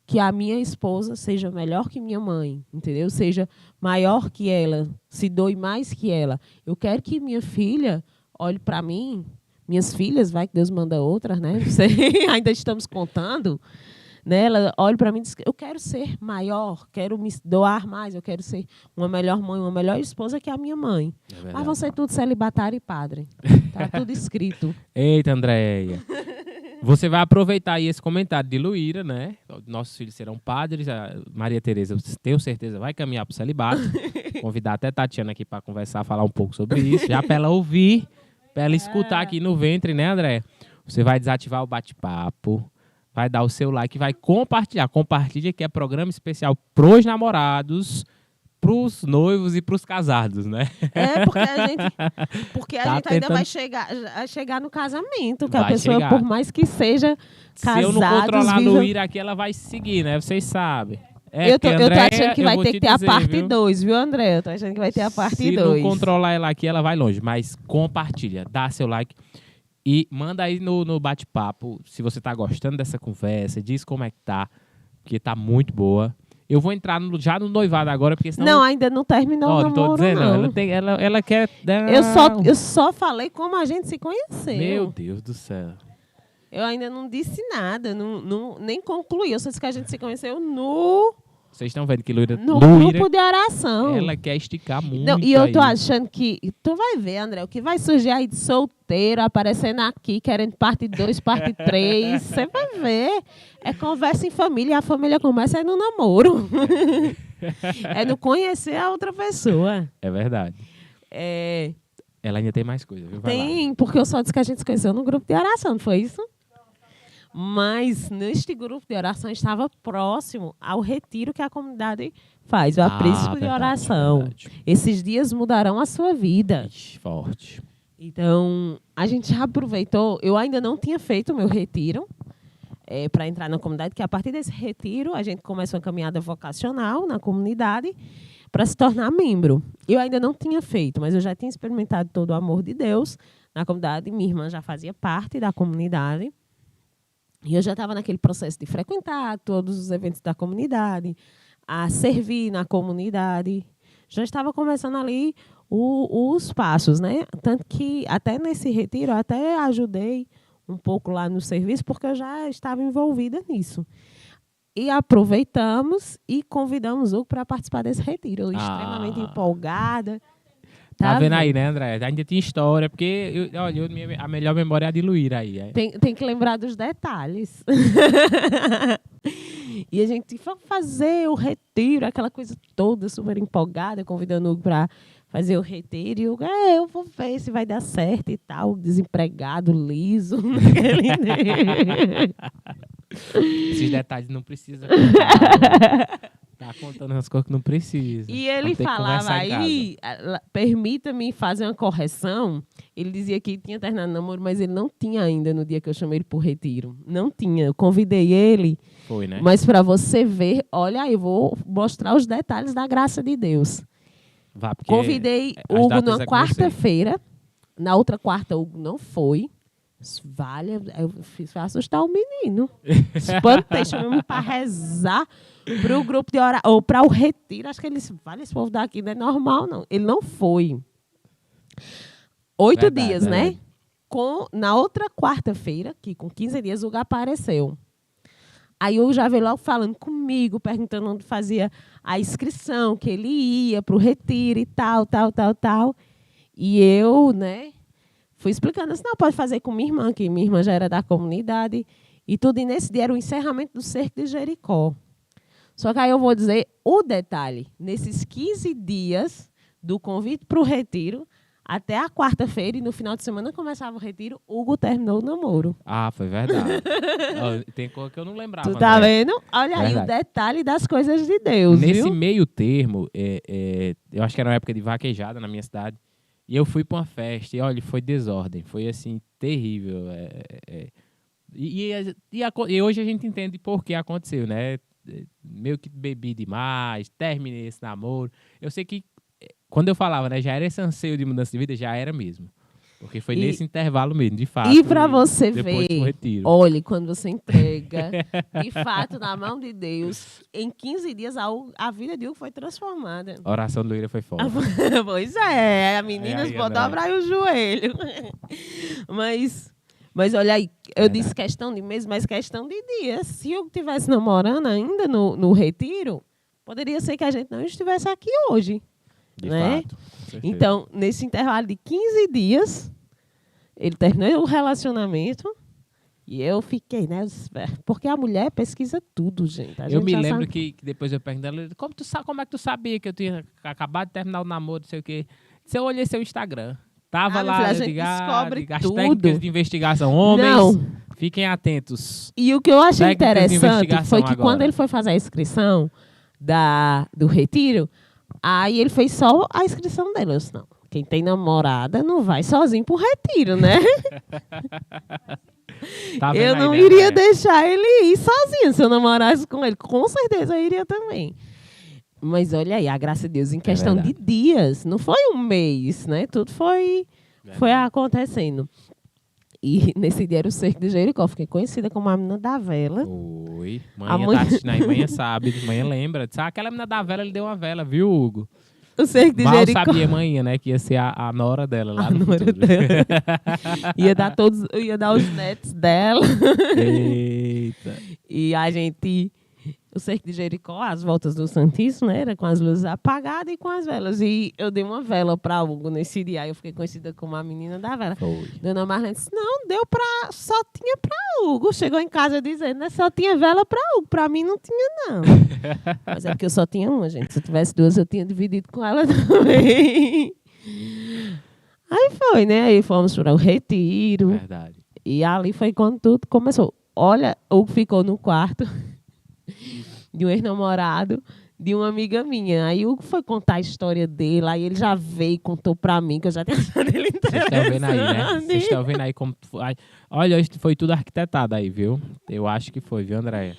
que a minha esposa seja melhor que minha mãe. Entendeu? Seja maior que ela, se doe mais que ela. Eu quero que minha filha olhe para mim. Minhas filhas, vai que Deus manda outras, né? Não sei, ainda estamos contando. Né? Ela olha para mim e diz, eu quero ser maior, quero me doar mais, eu quero ser uma melhor mãe, uma melhor esposa que a minha mãe. Mas você é tudo celibatário e padre. Tá tudo escrito. Eita, Andréia. Você vai aproveitar aí esse comentário de Luíra, né? Nossos filhos serão padres. A Maria Tereza, tenho certeza, vai caminhar para o celibato. Convidar até a Tatiana aqui para conversar, falar um pouco sobre isso. Já para ela ouvir, para ela escutar aqui no ventre, né, André? Você vai desativar o bate-papo, vai dar o seu like, vai compartilhar. Compartilha que é programa especial pros namorados, pros noivos e pros casados, né? É, porque a gente ainda vai chegar no casamento, que a pessoa, por mais que seja casados... Se eu não controlar a Luíra aqui, ela vai seguir, né? Vocês sabem. Eu tô achando que vai ter que ter a parte 2, viu, André? Eu tô achando que vai ter a parte 2. Se não controlar ela aqui, ela vai longe. Mas compartilha, dá seu like e manda aí no bate-papo se você tá gostando dessa conversa, diz como é que tá, porque tá muito boa. Eu vou entrar já no noivado agora, porque senão... Não, ainda não terminou o namoro, tô dizendo, não. Ela quer... Eu só falei como a gente se conheceu. Meu Deus do céu. Eu ainda não disse nada, nem concluí. Eu só disse que a gente se conheceu no... Vocês estão vendo que Luíra... No grupo de oração. Ela quer esticar muito. Não, e eu tô achando que... Tu vai ver, André, o que vai surgir aí de solteiro, aparecendo aqui, querendo parte 2, parte 3. Você vai ver. É conversa em família. A família começa no namoro. É no conhecer a outra pessoa. É verdade. Ela ainda tem mais coisa, viu? Vai tem, lá. Porque eu só disse que a gente se conheceu no grupo de oração, não foi isso? Mas neste grupo de oração estava próximo ao retiro que a comunidade faz, o aprisco de oração. Verdade. Esses dias mudarão a sua vida. Ixi, forte. Então, a gente já aproveitou. Eu ainda não tinha feito o meu retiro para entrar na comunidade, que a partir desse retiro a gente começa uma caminhada vocacional na comunidade para se tornar membro. Eu ainda não tinha feito, mas eu já tinha experimentado todo o amor de Deus na comunidade. Minha irmã já fazia parte da comunidade. E eu já estava naquele processo de frequentar todos os eventos da comunidade, a servir na comunidade. Já estava começando ali os passos, né? Tanto que até nesse retiro eu até ajudei um pouco lá no serviço, porque eu já estava envolvida nisso. E aproveitamos e convidamos o Hugo para participar desse retiro. Eu extremamente empolgada. Tá vendo aí, né, André? Ainda tinha história, porque a melhor memória é a de Luíra aí. Tem que lembrar dos detalhes. E a gente foi fazer o retiro, aquela coisa toda super empolgada, convidando o Hugo para fazer o retiro. E o Hugo, eu vou ver se vai dar certo e tal. Desempregado, liso. Esses detalhes não precisam contar. Tá contando as coisas que não precisa. E ele falava aí, permita-me fazer uma correção. Ele dizia que tinha terminado o namoro, mas ele não tinha ainda no dia que eu chamei ele para o retiro. Não tinha. Eu convidei ele. Foi, né? Mas para você ver, olha, eu vou mostrar os detalhes da graça de Deus. Convidei o Hugo numa quarta-feira. Na outra quarta, o Hugo não foi. Vale, eu fiz assustar o menino. Espantei, chamamos para rezar para o grupo de oração, ou para o retiro. Acho que ele disse, vale, esse povo daqui não é normal, não. Ele não foi. 8 dias, né? Na outra quarta-feira, que com 15 dias, o Hugo apareceu. Aí eu já veio logo falando comigo, perguntando onde fazia a inscrição, que ele ia para o retiro e tal. E eu, né, fui explicando assim, não, pode fazer com minha irmã, que minha irmã já era da comunidade. E tudo, e nesse dia era o encerramento do cerco de Jericó. Só que aí eu vou dizer o detalhe. Nesses 15 dias do convite para o retiro, até a quarta-feira, e no final de semana começava o retiro, Hugo terminou o namoro. Ah, foi verdade. Tem coisa que eu não lembrava. Tu tá né? vendo? Olha aí o detalhe das coisas de Deus, Nesse viu? meio termo, eu acho que era uma época de vaquejada na minha cidade, e eu fui para uma festa, e olha, foi desordem, foi assim, terrível. E hoje a gente entende por que aconteceu, né? Meio que bebi demais, terminei esse namoro. Eu sei que quando eu falava, né, já era esse anseio de mudança de vida, já era mesmo. Porque foi nesse intervalo mesmo, de fato. E para você depois ver, do retiro. olhe, quando você entrega, de fato, na mão de Deus, em 15 dias a vida de Hugo foi transformada. A oração do Luíra foi forte. Pois é, a menina aí, pode André. dobrar aí o joelho. Mas olha aí, eu disse questão de mês, mas questão de dias. Se eu estivesse namorando ainda no retiro, poderia ser que a gente não estivesse aqui hoje. De né? fato. Com certeza. Então, nesse intervalo de 15 dias, ele terminou o relacionamento e eu fiquei, né? Porque a mulher pesquisa tudo, gente. Eu me lembro que depois eu perguntei ela, como é que tu sabia que eu tinha acabado de terminar o namoro, não sei o quê? Se eu olhei seu Instagram, tava lá, a gente descobre as tudo. técnicas de investigação. Homens, Não. fiquem atentos. E o que eu achei Técnicas de interessante investigação foi que agora. quando ele foi fazer a inscrição do retiro, aí ele fez só a inscrição dele. Eu disse, não, quem tem namorada não vai sozinho pro retiro, né? Tá vendo Eu aí, não né, iria André? deixar ele ir sozinho. Se eu namorasse com ele, com certeza eu iria também. Mas olha aí, a graça de Deus, em questão de verdade. dias, não foi um mês, né? Tudo foi acontecendo. E nesse dia era o cerco de Jericó. Fiquei conhecida como a menina da vela. Oi, A manhã mãe- tá assistindo aí, manhã sabe, manhã lembra. Disse, aquela menina da vela, ele deu uma vela, viu, Hugo? O cerco de Mal Jericó. sabia manhã, né, que ia ser a nora dela lá A no nora futuro. dela. ia dar os netos dela. Eita. E a gente... O cerco de Jericó, as voltas do Santíssimo, né? Era com as luzes apagadas e com as velas. E eu dei uma vela para Hugo nesse dia. Aí eu fiquei conhecida como a menina da vela. Foi. Dona Marlene disse, não, só tinha para Hugo. Chegou em casa dizendo, né? Só tinha vela para Hugo. Para mim não tinha, não. Mas é porque eu só tinha uma, gente. Se eu tivesse duas, eu tinha dividido com ela também. Aí foi, né? Aí fomos para o retiro. Verdade. E ali foi quando tudo começou. Olha, Hugo ficou no quarto de um ex-namorado de uma amiga minha. Aí o Hugo foi contar a história dele, aí ele já veio e contou pra mim, que eu já tinha achado ele Vocês estão vendo aí, né? interessante. Vocês estão vendo aí como... Olha, foi tudo arquitetado aí, viu? Eu acho que foi, viu, Andréia?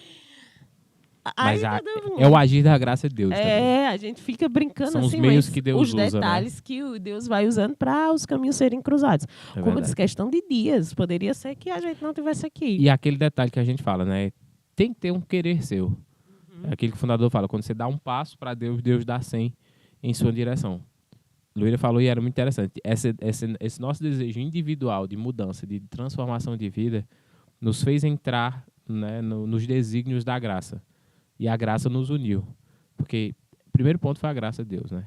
Aí Mas todo mundo- é o agir da graça de Deus também. É, a gente fica brincando São os assim, meios mas que Deus os usa, né? detalhes que o Deus vai usando para os caminhos serem cruzados. É Como eu verdade. disse, questão de dias. Poderia ser que a gente não tivesse aqui. E aquele detalhe que a gente fala, né? Tem que ter um querer seu. É aquilo que o fundador fala. Quando você dá um passo para Deus, Deus dá 100 em sua direção. Luíra falou e era muito interessante. Esse nosso desejo individual de mudança, de transformação de vida, nos fez entrar, né, nos desígnios da graça. E a graça nos uniu. Porque o primeiro ponto foi a graça de Deus, né?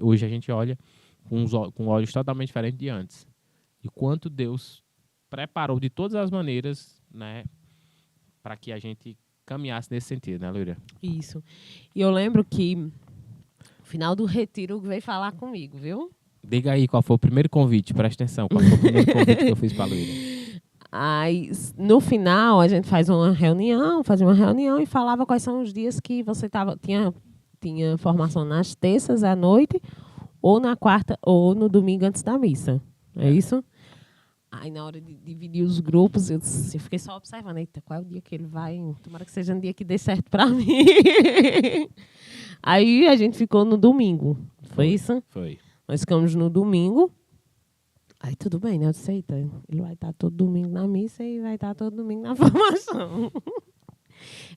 Hoje a gente olha com olhos totalmente diferentes de antes. E quanto Deus preparou de todas as maneiras, né, para que a gente caminhasse nesse sentido, né, Luíra? Isso. E eu lembro que no final do retiro o Hugo veio falar comigo, viu? Diga aí qual foi o primeiro convite, presta atenção, qual foi o primeiro convite que eu fiz para a Luíra. Aí, no final, a gente fazia uma reunião e falava quais são os dias que você tinha formação nas terças à noite, ou na quarta, ou no domingo antes da missa. É isso? Aí, na hora de dividir os grupos, eu fiquei só observando. Eita, qual é o dia que ele vai? Tomara que seja um dia que dê certo para mim. Aí, a gente ficou no domingo. Foi isso? Foi. Nós ficamos no domingo. Aí tudo bem, né? Eu disse, eita, ele vai estar todo domingo na missa e vai estar todo domingo na formação.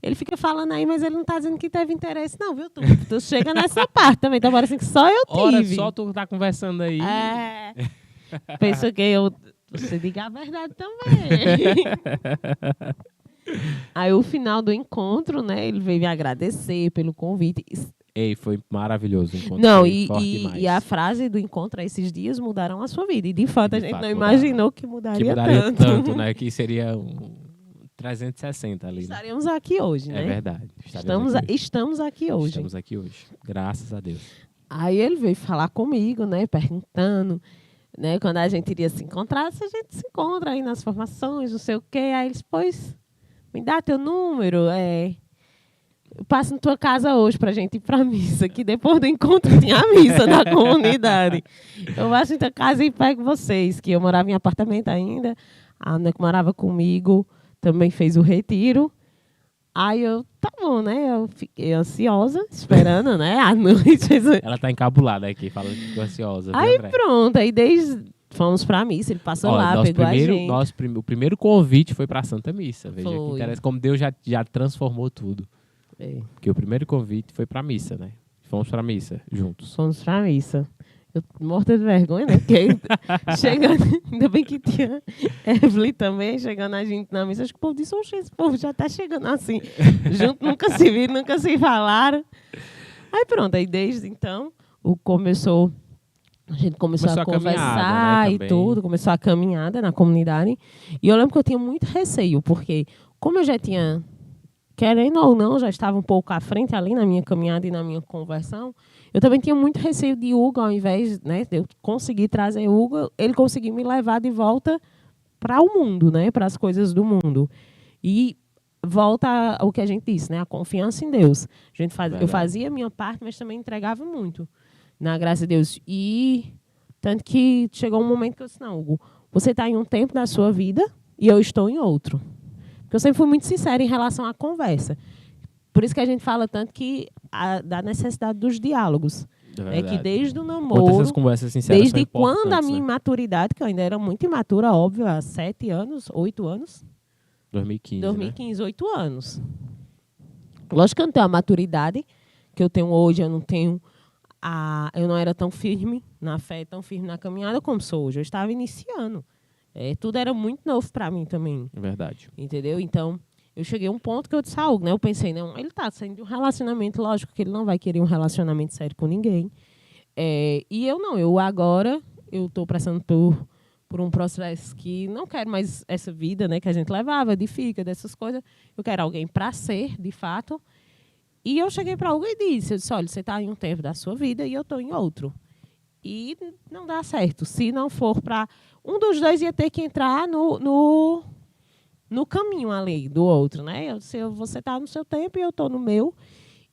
Ele fica falando aí, mas ele não está dizendo que teve interesse, não, viu? Tu chega nessa parte também, então parece que só eu tive. Ora, só tu tá conversando aí. É. Pensa que você diga a verdade também. Aí, o final do encontro, né? Ele veio me agradecer pelo convite. Ei, foi maravilhoso o encontro. Não, Foi forte demais. e a frase do encontro, esses dias mudaram a sua vida. E, de fato, E, a de gente fato, não mudaram. imaginou que Que mudaria mudaria tanto. né? Que seria um 360 ali, né? Estaremos aqui hoje, É né? verdade. Estamos aqui hoje. Estamos aqui hoje. Graças a Deus. Aí ele veio falar comigo, né? Perguntando, né? Quando a gente iria se encontrar, se a gente se encontra aí nas formações, não sei o quê. Aí eles, pois, me dá teu número, eu passo na tua casa hoje pra gente ir pra missa, que depois do encontro tinha a missa da comunidade. Eu passo na tua casa e pego vocês, que eu morava em apartamento ainda. A Ana que morava comigo também fez o retiro. Aí eu, tá bom, né? Eu fiquei ansiosa, esperando, né? À noite. Ela tá encabulada aqui, falando que ficou ansiosa. Aí Viu, André? pronto, aí fomos pra missa, ele passou Ó, lá, pegou a gente. O primeiro convite foi pra Santa Missa. Veja que Foi. interessa, como Deus já transformou tudo. É, Porque o primeiro convite foi pra missa, né? Fomos pra missa, juntos. fomos pra missa. Eu morta de vergonha, né? Porque chegando, ainda bem que tinha Evelyn também, chegando a gente na missa. Acho que o povo disse, oxe, esse povo já tá chegando assim, junto, nunca se viram, nunca se falaram. Aí pronto, aí desde então, a gente começou a conversar, né, e também. tudo, começou a caminhada na comunidade. E eu lembro que eu tinha muito receio, porque como eu já tinha, querendo ou não, já estava um pouco à frente ali na minha caminhada e na minha conversão, eu também tinha muito receio de Hugo, ao invés, né, de eu conseguir trazer Hugo, ele conseguir me levar de volta para o mundo, né, para as coisas do mundo. E volta ao que a gente disse, né, a confiança em Deus. Eu fazia a minha parte, mas também entregava muito, na graça de Deus. E tanto que chegou um momento que eu disse, não, Hugo, você está em um tempo da sua vida e eu estou em outro. Porque eu sempre fui muito sincera em relação à conversa. Por isso que a gente fala tanto da necessidade dos diálogos. É que desde o namoro, essas conversas sinceras desde quando a minha né? imaturidade, que eu ainda era muito imatura, óbvio, há 7 anos, 8 anos. 2015, né? 8 anos. Lógico que eu não tenho a maturidade que eu tenho hoje, eu não era tão firme na fé, tão firme na caminhada como sou hoje. Eu estava iniciando. Tudo era muito novo para mim também. É verdade. Entendeu? Então, eu cheguei a um ponto que eu disse, né? Eu pensei, não, ele está saindo de um relacionamento, lógico que ele não vai querer um relacionamento sério com ninguém. E eu não, eu estou passando por um processo que não quero mais essa vida, né, que a gente levava, de fica, dessas coisas. Eu quero alguém para ser, de fato. E eu cheguei para alguém e disse, olha, você está em um tempo da sua vida e eu estou em outro. E não dá certo. Se não for para... Um dos dois ia ter que entrar no caminho ali do outro, né? Você está no seu tempo e eu estou no meu.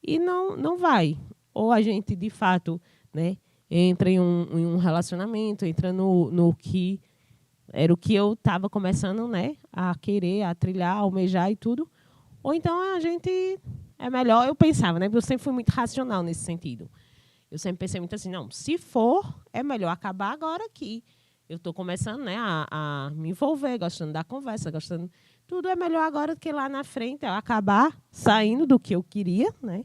E não vai. Ou a gente, de fato, né, entra em um relacionamento, entra no que... Era o que eu estava começando, né, a querer, a trilhar, a almejar e tudo. Ou então a gente... É melhor, eu pensava, né? Porque eu sempre fui muito racional nesse sentido. Eu sempre pensei muito assim, não, se for, é melhor acabar agora aqui. Eu estou começando, né, a me envolver, gostando da conversa, gostando... Tudo é melhor agora do que lá na frente eu acabar saindo do que eu queria, né?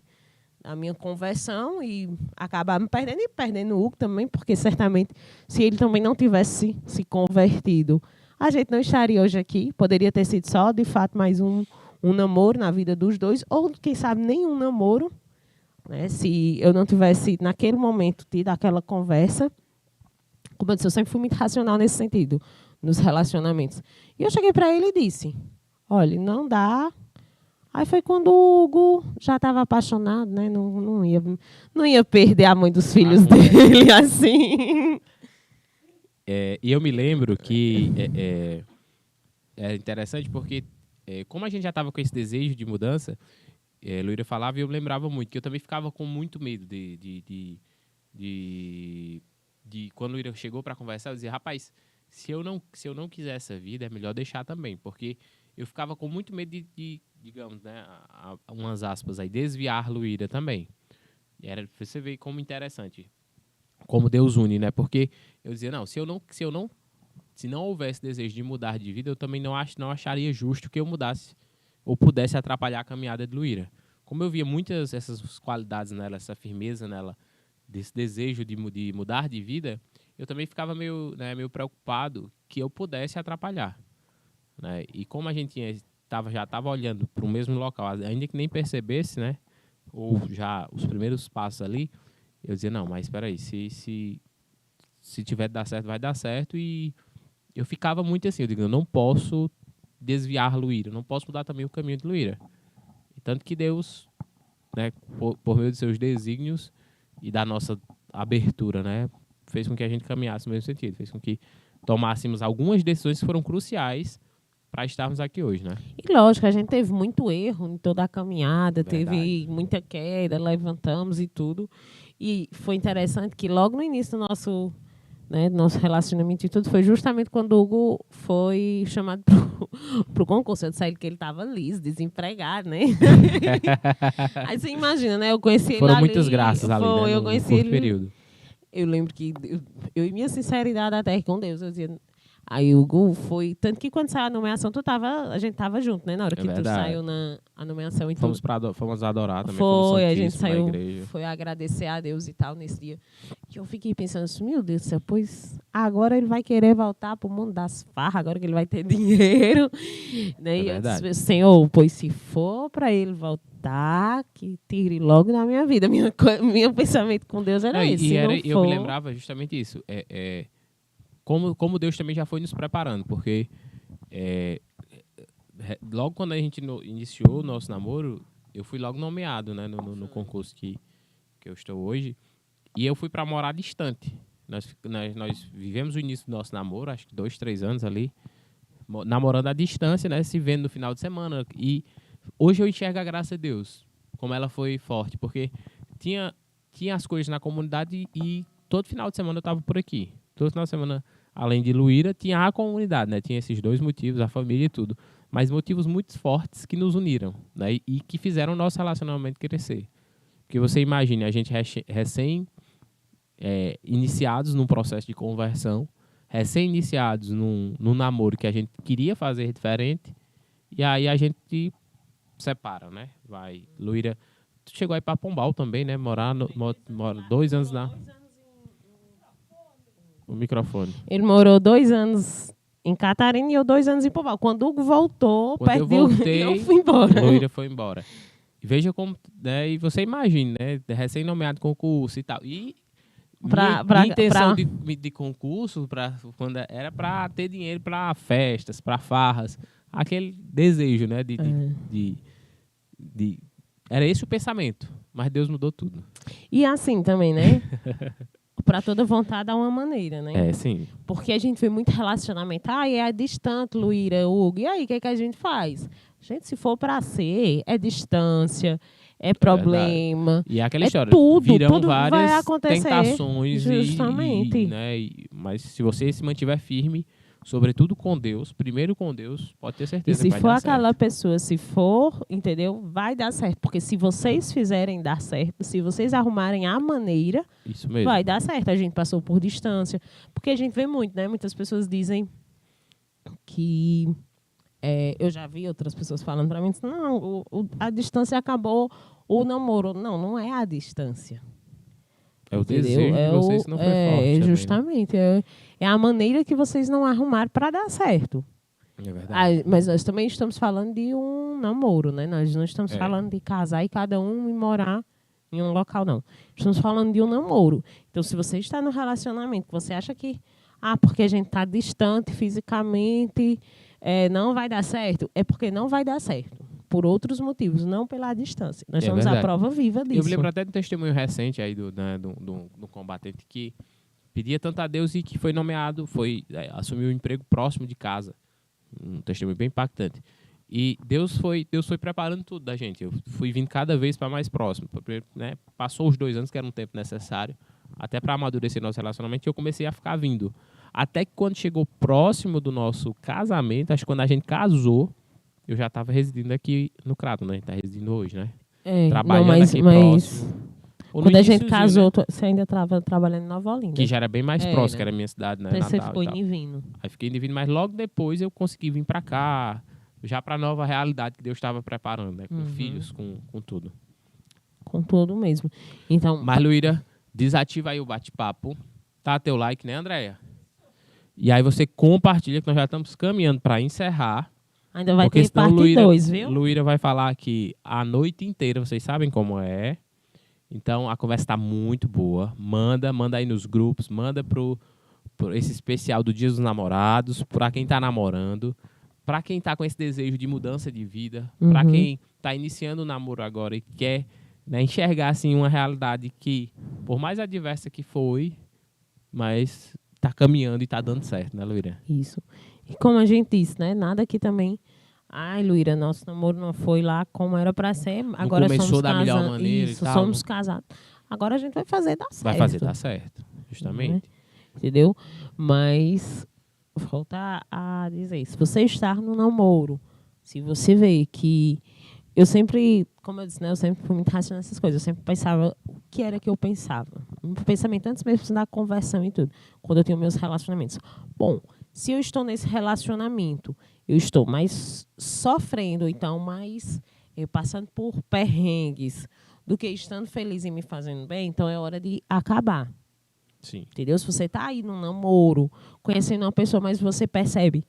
A minha conversão e acabar me perdendo e perdendo o Hugo também, porque certamente, se ele também não tivesse se convertido, a gente não estaria hoje aqui. Poderia ter sido só, de fato, mais um namoro na vida dos dois, ou, quem sabe, nenhum namoro, né? Se eu não tivesse, naquele momento, tido aquela conversa. Como eu disse, eu sempre fui muito racional nesse sentido, nos relacionamentos. E eu cheguei para ele e disse, olha, não dá. Aí foi quando o Hugo já estava apaixonado, né? Não ia perder a mãe dos filhos dele, assim. E eu me lembro que é interessante porque, como a gente já estava com esse desejo de mudança, Luíra falava e eu lembrava muito, que eu também ficava com muito medo de quando Luíra chegou para conversar, eu dizia, rapaz, se eu não quiser essa vida, é melhor deixar também, porque eu ficava com muito medo de digamos, né, umas aspas aí, desviar Luíra também. E você vê como interessante, como Deus une, né? Porque eu dizia, não, se não houvesse desejo de mudar de vida, eu também não acharia justo que eu mudasse ou pudesse atrapalhar a caminhada de Luíra. Como eu via muitas essas qualidades nela, essa firmeza nela, desse desejo de mudar de vida, eu também ficava meio preocupado que eu pudesse atrapalhar, né? E como a gente tinha já estava olhando para o mesmo local, ainda que nem percebesse, né? Ou já os primeiros passos ali, eu dizia, não, mas espera aí, se tiver de dar certo, vai dar certo. E eu ficava muito assim, eu digo, eu não posso desviar Luíra, não posso mudar também o caminho de Luíra. E tanto que Deus, né, por meio de seus desígnios e da nossa abertura, né, fez com que a gente caminhasse no mesmo sentido, fez com que tomássemos algumas decisões que foram cruciais para estarmos aqui hoje, né? E lógico, a gente teve muito erro em toda a caminhada, Verdade. teve muita queda, levantamos e tudo. E foi interessante que logo no início do nosso relacionamento e tudo, foi justamente quando o Hugo foi chamado pro concurso. Eu disse a ele que ele estava liso, desempregado, né? Aí você imagina, né? Eu conheci ele Foram ali. muitas graças ali, né? Eu No conheci curto ele. período. Eu lembro que eu e minha sinceridade até com Deus, eu dizia. Aí o Hugo foi. Tanto que quando saiu a nomeação, a gente tava junto, né? Na hora que tu verdade. saiu a nomeação e tudo. Fomos adorar também. Foi, a gente santíssimo na saiu, igreja. foi agradecer a Deus e tal nesse dia. E eu fiquei pensando assim, meu Deus do céu, pois agora ele vai querer voltar pro mundo das farras, agora que ele vai ter dinheiro. Né? E eu disse, Senhor, pois se for para ele voltar, que tire logo na minha vida. Meu pensamento com Deus era esse. Eu me lembrava justamente isso. Como Deus também já foi nos preparando, porque logo quando a gente iniciou o nosso namoro, eu fui logo nomeado, né, no concurso que eu estou hoje, e eu fui para morar distante. Nós vivemos o início do nosso namoro, acho que 2, 3 anos ali, namorando à distância, né, se vendo no final de semana. E hoje eu enxergo a graça de Deus, como ela foi forte, porque tinha as coisas na comunidade e todo final de semana eu estava por aqui. Todo final de semana, além de Luíra, tinha a comunidade, né? Tinha esses 2 motivos, a família e tudo. Mas motivos muito fortes que nos uniram, né? E que fizeram o nosso relacionamento crescer. Porque você imagine, a gente iniciados num processo de conversão, recém-iniciados num namoro que a gente queria fazer diferente, e aí a gente separa, né? Luíra, tu chegou aí para Pombal também, né? Mora 2 anos na... O microfone. Ele morou 2 anos em Catarina e eu 2 anos em Pombal. Quando o Hugo voltou, eu fui embora. Loira foi embora. E veja como, né, e você imagina, né, recém-nomeado concurso e tal. E minha intenção de concurso quando era para ter dinheiro para festas, para farras, aquele desejo, né, era esse o pensamento, mas Deus mudou tudo. E assim também, né? Para toda vontade há uma maneira, né? Sim. Porque a gente vê muito relacionamento. É distante, Luíra, Hugo. E aí, o que a gente faz? Gente, se for para ser, é distância, é problema. E é aquela história. Tudo várias vai acontecer. Tentações. Justamente. Mas se você se mantiver firme, sobretudo com Deus, primeiro com Deus, pode ter certeza que vai dar certo. E se for aquela pessoa, se for, entendeu? Vai dar certo. Porque se vocês fizerem dar certo, se vocês arrumarem a maneira, isso mesmo, vai dar certo. A gente passou por distância. Porque a gente vê muito, né? Muitas pessoas dizem que... eu já vi outras pessoas falando para mim, não, a distância acabou o namoro. Não é a distância. É o desejo de vocês que não foi forte. Justamente. Também, né? É a maneira que vocês não arrumaram para dar certo. É verdade. Mas nós também estamos falando de um namoro, né? Nós não estamos falando de casar e cada um morar em um local, não. Estamos falando de um namoro. Então, se você está no relacionamento, você acha que, porque a gente está distante fisicamente, não vai dar certo, é porque não vai dar certo. Por outros motivos, não pela distância. Nós somos a prova viva disso. Eu me lembro até de um testemunho recente aí do combatente que pedia tanto a Deus e que foi nomeado, assumiu um emprego próximo de casa. Um testemunho bem impactante. E Deus foi preparando tudo da gente. Eu fui vindo cada vez para mais próximo. Né? Passou os 2 anos, que era um tempo necessário, até para amadurecer nosso relacionamento, e eu comecei a ficar vindo. Até que quando chegou próximo do nosso casamento, acho que quando a gente casou, eu já estava residindo aqui no Crato, né? A gente está residindo hoje, né? Trabalhando aqui próximo. Quando a gente casou, né? Você ainda estava trabalhando em Nova Olinda. Que já era bem mais próximo, que era a minha cidade, né? Então você ficou em Divino. Aí fiquei em Divino, mas logo depois eu consegui vir para cá, já para a nova realidade que Deus estava preparando, né? Com filhos, com tudo. Com tudo mesmo. Então, mas, Luíra, desativa aí o bate-papo. Tá teu like, né, Andréia? E aí você compartilha, que nós já estamos caminhando para encerrar. Ainda vai Porque ter senão parte 2, viu? Luíra vai falar aqui a noite inteira, vocês sabem como é. Então a conversa está muito boa. Manda aí nos grupos, manda pro esse especial do Dia dos Namorados, para quem tá namorando, para quem tá com esse desejo de mudança de vida, para quem tá iniciando o namoro agora e quer, né, enxergar assim uma realidade que, por mais adversa que foi, mas tá caminhando e tá dando certo, né, Luíra? Isso. E como a gente disse, né? Nada aqui também. Ai, Luíra, nosso namoro não foi lá como era para ser. Agora começou somos da melhor casados. maneira e Isso, tal, somos casados. Agora a gente vai fazer dar certo. Vai fazer dar certo, Né? justamente. Entendeu? Mas, voltar a dizer, se você estar no namoro, se você vê que... Eu sempre, como eu disse, né? Eu sempre fui muito racional nessas coisas. Eu sempre pensava o que era que eu pensava. Um pensamento antes mesmo da conversão e tudo. Quando eu tenho meus relacionamentos. Bom, se eu estou nesse relacionamento, eu estou mais sofrendo, então mais passando por perrengues do que estando feliz e me fazendo bem, então é hora de acabar. Sim. Entendeu? Se você está aí num namoro, conhecendo uma pessoa, mas você percebe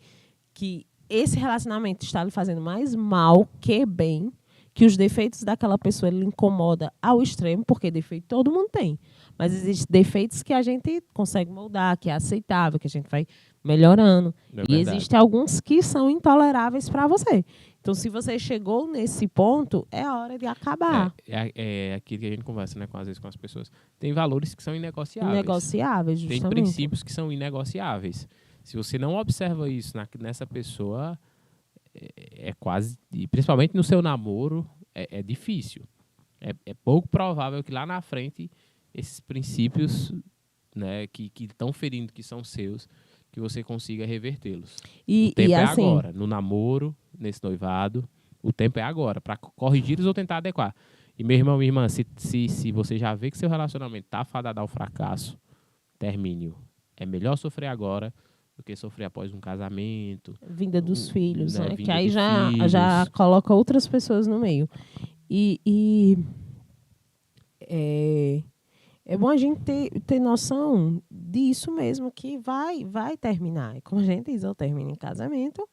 que esse relacionamento está lhe fazendo mais mal que bem, que os defeitos daquela pessoa lhe incomoda ao extremo, porque defeito todo mundo tem. Mas existem defeitos que a gente consegue moldar, que é aceitável, que a gente vai melhorando. E existem alguns que são intoleráveis para você. Então, se você chegou nesse ponto, é hora de acabar. É aquilo que a gente conversa, né, às vezes com as pessoas. Tem valores que são inegociáveis. Inegociáveis, justamente. Tem princípios que são inegociáveis. Se você não observa isso nessa pessoa, é quase... Principalmente no seu namoro, é difícil. É pouco provável que lá na frente esses princípios, né, que estão ferindo, que são seus, que você consiga revertê-los. O tempo é assim, agora. No namoro, nesse noivado, o tempo é agora, para corrigi-los ou tentar adequar. E meu irmão, minha irmã, se você já vê que seu relacionamento está fadado ao fracasso, termine-o. É melhor sofrer agora do que sofrer após um casamento. Vinda dos filhos, né? Que aí filhos. já coloca outras pessoas no meio. É bom a gente ter noção disso mesmo, que vai terminar. Como a gente diz, ou termina em casamento,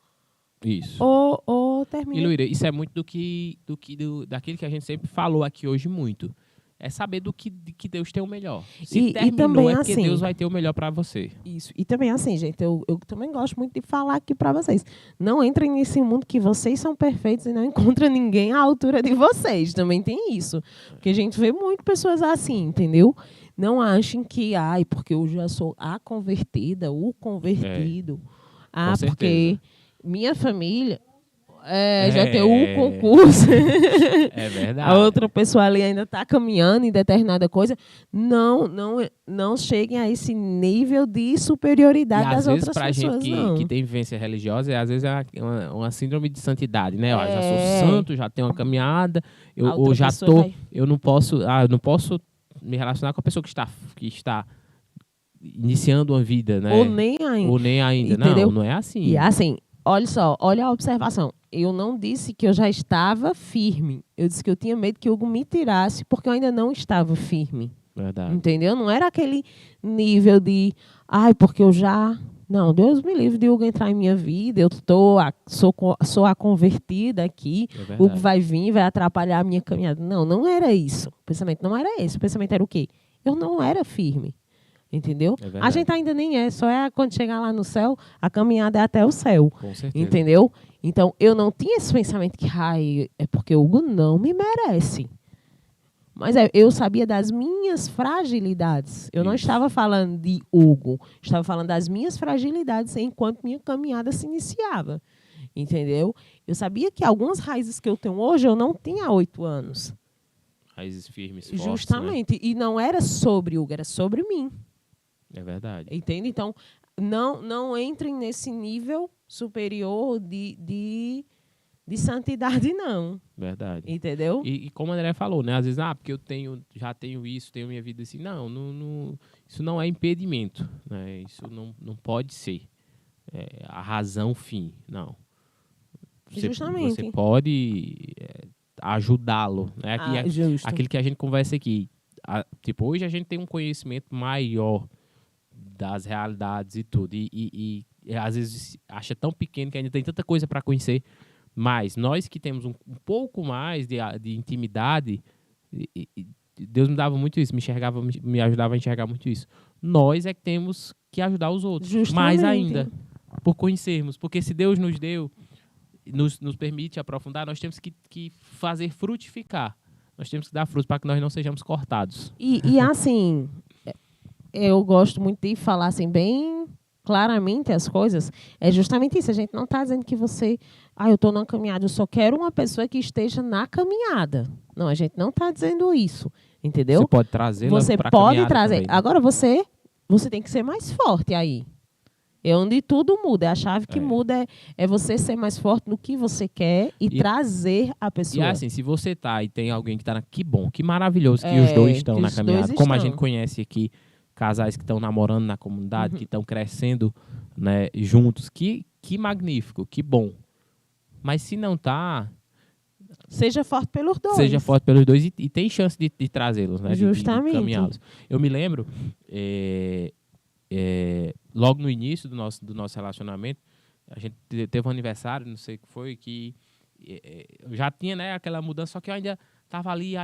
isso. Ou termina... E, Luíra, isso é muito daquilo que a gente sempre falou aqui hoje muito. É saber do que Deus tem o melhor. Se terminou, também, é porque assim, Deus vai ter o melhor para você. Isso. E também assim, gente, eu também gosto muito de falar aqui para vocês. Não entrem nesse mundo que vocês são perfeitos e não encontram ninguém à altura de vocês. Também tem isso. Porque a gente vê muito pessoas assim, entendeu? Não achem que, porque eu já sou a convertida, o convertido. Porque minha família... já tem o concurso. É verdade. A outra pessoa ali ainda está caminhando em determinada coisa. Não cheguem a esse nível de superioridade das outras pessoas. Às vezes, pra gente que tem vivência religiosa, às vezes é uma síndrome de santidade, né? Eu já sou santo, já tenho uma caminhada, eu não posso me relacionar com a pessoa que está iniciando uma vida, né? Ou nem ainda. Entendeu? Não é assim. E assim, olha só, olha a observação. Eu não disse que eu já estava firme. Eu disse que eu tinha medo que o Hugo me tirasse porque eu ainda não estava firme. Verdade. Entendeu? Não era aquele nível de... porque eu já... Não, Deus me livre de Hugo entrar em minha vida. Eu sou a convertida aqui. O Hugo vai vir, vai atrapalhar a minha caminhada. Não era isso. O pensamento não era esse. O pensamento era o quê? Eu não era firme. Entendeu? A gente ainda nem é. Só é quando chegar lá no céu, a caminhada é até o céu. Com certeza. Entendeu? Então, eu não tinha esse pensamento que é porque o Hugo não me merece. Mas eu sabia das minhas fragilidades. Eu não estava falando de Hugo. Estava falando das minhas fragilidades enquanto minha caminhada se iniciava. Entendeu? Eu sabia que algumas raízes que eu tenho hoje, eu não tinha há 8 anos. Raízes firmes, fortes. Justamente. Né? E não era sobre Hugo, era sobre mim. É verdade. Entende? Então, não entrem nesse nível superior de santidade, não. Verdade. Entendeu? E como a André falou, né? Às vezes, porque eu já tenho isso, tenho minha vida assim. Não, isso não é impedimento. Né? Isso não pode ser a razão fim. Não. Justamente. Você pode ajudá-lo. Né? Aquilo que a gente conversa aqui. Hoje a gente tem um conhecimento maior das realidades e tudo. E às vezes acha tão pequeno que ainda tem tanta coisa para conhecer. Mas nós que temos um pouco mais de intimidade, Deus me dava muito isso, me ajudava a enxergar muito isso. Nós é que temos que ajudar os outros. Justamente. Mais ainda, por conhecermos. Porque se Deus nos deu, nos permite aprofundar, nós temos que fazer frutificar. Nós temos que dar frutos para que nós não sejamos cortados. E assim, eu gosto muito de falar assim, bem claramente as coisas. É justamente isso. A gente não está dizendo que você... eu estou na caminhada, eu só quero uma pessoa que esteja na caminhada. Não, a gente não está dizendo isso. Entendeu? Você pode trazê-la para a Você caminhada pode trazer. também, né? Agora, você tem que ser mais forte aí. É onde tudo muda. A chave que muda é você ser mais forte no que você quer e trazer a pessoa. E assim, se você tá e tem alguém que tá que bom, que maravilhoso que os dois estão na caminhada. Como a gente conhece aqui, casais que estão namorando na comunidade, que estão crescendo, né, juntos. Que magnífico, que bom. Mas se não tá... Seja forte pelos dois. Seja forte pelos dois e tem chance de trazê-los, né? Justamente. De caminhá-los. Eu me lembro... logo no início do nosso relacionamento, a gente teve um aniversário, não sei o que foi, que eu já tinha, né, aquela mudança, só que eu ainda estava ali,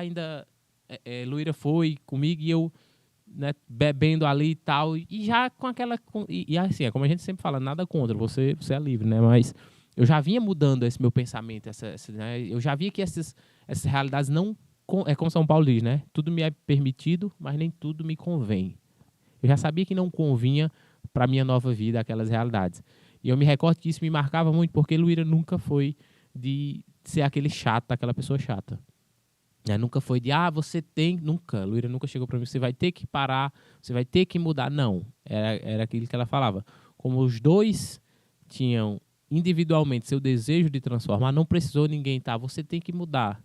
Luíra foi comigo e eu, né, bebendo ali e tal, e já com aquela... E assim, é como a gente sempre fala, nada contra, você é livre, né, mas eu já vinha mudando esse meu pensamento, né, eu já via que essas realidades não... É como São Paulo diz, né, tudo me é permitido, mas nem tudo me convém. Eu já sabia que não convinha para a minha nova vida aquelas realidades. E eu me recordo que isso me marcava muito, porque Luíra nunca foi de ser aquele chato, aquela pessoa chata. Nunca foi de, você tem... Nunca. Luíra nunca chegou para mim, você vai ter que parar, você vai ter que mudar. Não. Era aquilo que ela falava. Como os dois tinham individualmente seu desejo de transformar, não precisou ninguém, você tem que mudar.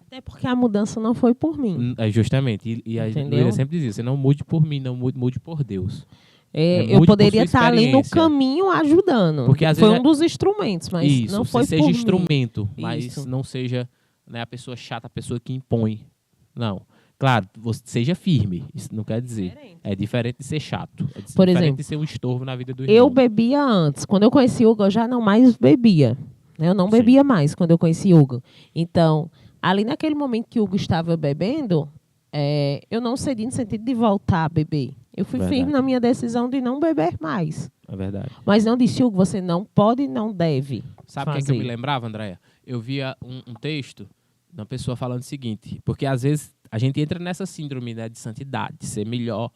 Até porque a mudança não foi por mim. Justamente. E a Luíra sempre dizia, você não mude por mim, não mude por Deus. Eu poderia estar ali no caminho ajudando. Porque às foi vezes um dos instrumentos, mas não foi por mim. Seja instrumento, mas isso. Não seja, né, a pessoa chata, a pessoa que impõe. Não. Claro, você seja firme. Isso não quer dizer. É diferente de ser chato. É por diferente exemplo, de ser um estorvo na vida do irmão. Eu bebia antes. Quando eu conheci Hugo, eu já não mais bebia. Eu não bebia mais quando eu conheci Hugo. Então... Ali naquele momento que o Hugo estava bebendo, eu não cedi no sentido de voltar a beber. Eu fui firme na minha decisão de não beber mais. É verdade. Mas não disse, Hugo, você não pode e não deve. Sabe o que é que eu me lembrava, Andréia? Eu via um texto de uma pessoa falando o seguinte, porque às vezes a gente entra nessa síndrome, né, de santidade, de ser melhor,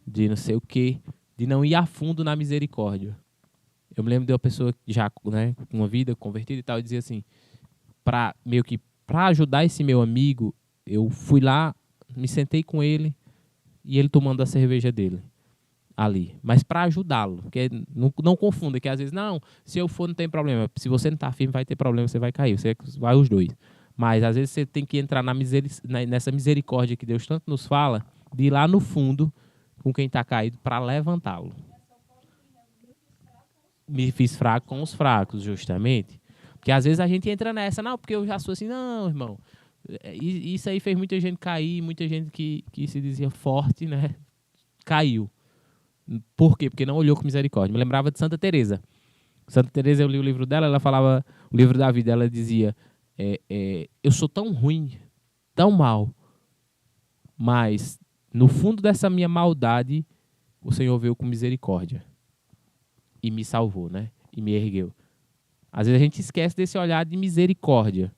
de não sei o quê, de não ir a fundo na misericórdia. Eu me lembro de uma pessoa já, né, com uma vida convertida e tal, e dizia assim, para ajudar esse meu amigo, eu fui lá, me sentei com ele e ele tomando a cerveja dele ali. Mas para ajudá-lo, porque não confunda, que às vezes, não, se eu for não tem problema. Se você não está firme, vai ter problema, você vai cair, você vai os dois. Mas às vezes você tem que entrar nessa misericórdia que Deus tanto nos fala, de ir lá no fundo com quem está caído para levantá-lo. Me fiz fraco com os fracos, justamente. Porque às vezes a gente entra nessa, não, porque eu já sou assim, não, irmão. Isso aí fez muita gente cair, muita gente que se dizia forte, né? Caiu. Por quê? Porque não olhou com misericórdia. Me lembrava de Santa Teresa. Santa Teresa, eu li o livro dela, ela falava, o livro da vida, ela dizia, eu sou tão ruim, tão mal, mas no fundo dessa minha maldade, o Senhor veio com misericórdia e me salvou, né? E me ergueu. Às vezes a gente esquece desse olhar de misericórdia.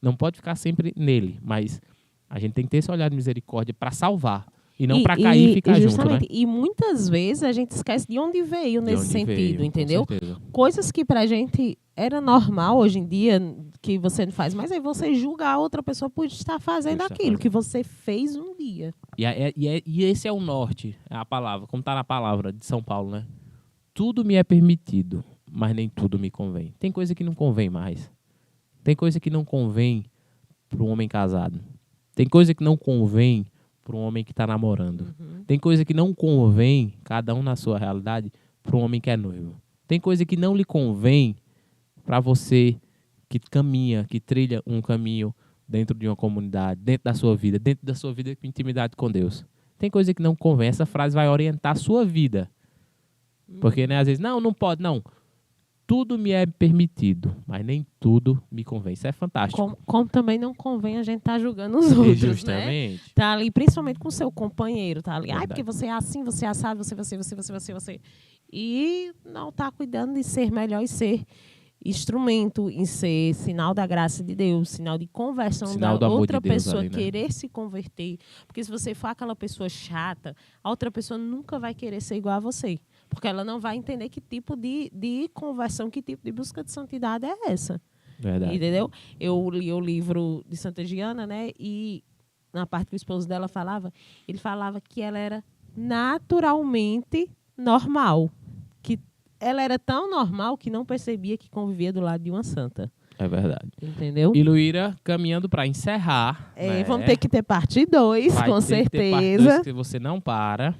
Não pode ficar sempre nele, mas a gente tem que ter esse olhar de misericórdia para salvar. E não para cair e ficar junto, né? E muitas vezes a gente esquece de onde veio nesse sentido, entendeu? Com certeza. Coisas que pra gente era normal hoje em dia, que você não faz, mas aí você julga a outra pessoa por estar fazendo aquilo que você fez um dia. E esse é o norte, é a palavra, como está na palavra de São Paulo, né? Tudo me é permitido, mas nem tudo me convém. Tem coisa que não convém mais. Tem coisa que não convém para um homem casado. Tem coisa que não convém para um homem que está namorando. Tem coisa que não convém, cada um na sua realidade, para um homem que é noivo. Tem coisa que não lhe convém para você que caminha, que trilha um caminho dentro de uma comunidade, dentro da sua vida com intimidade com Deus. Tem coisa que não convém. Essa frase vai orientar a sua vida. Porque, né, às vezes, não pode, não. tudo me é permitido, mas nem tudo me convém. Isso é fantástico. Como também não convém a gente estar julgando os outros, né? Justamente. Tá ali, principalmente com o seu companheiro, tá ali. Ai, Verdade. porque você é assim, você é assado, você. E não tá cuidando de ser melhor e ser instrumento, em ser sinal da graça de Deus, sinal de conversão Sinal do da amor outra de Deus pessoa ali, né? querer se converter. Porque se você for aquela pessoa chata, a outra pessoa nunca vai querer ser igual a você. Porque ela não vai entender que tipo de conversão, que tipo de busca de santidade é essa. Verdade. Entendeu? Eu li o livro de Santa Giana, né? E na parte que o esposo dela falava, ele falava que ela era naturalmente normal. Que ela era tão normal que não percebia que convivia do lado de uma santa. É verdade. Entendeu? E Luíra, caminhando para encerrar. Né? Vamos ter que ter parte 2, Vai com ter que ter parte certeza. 2, que você não para.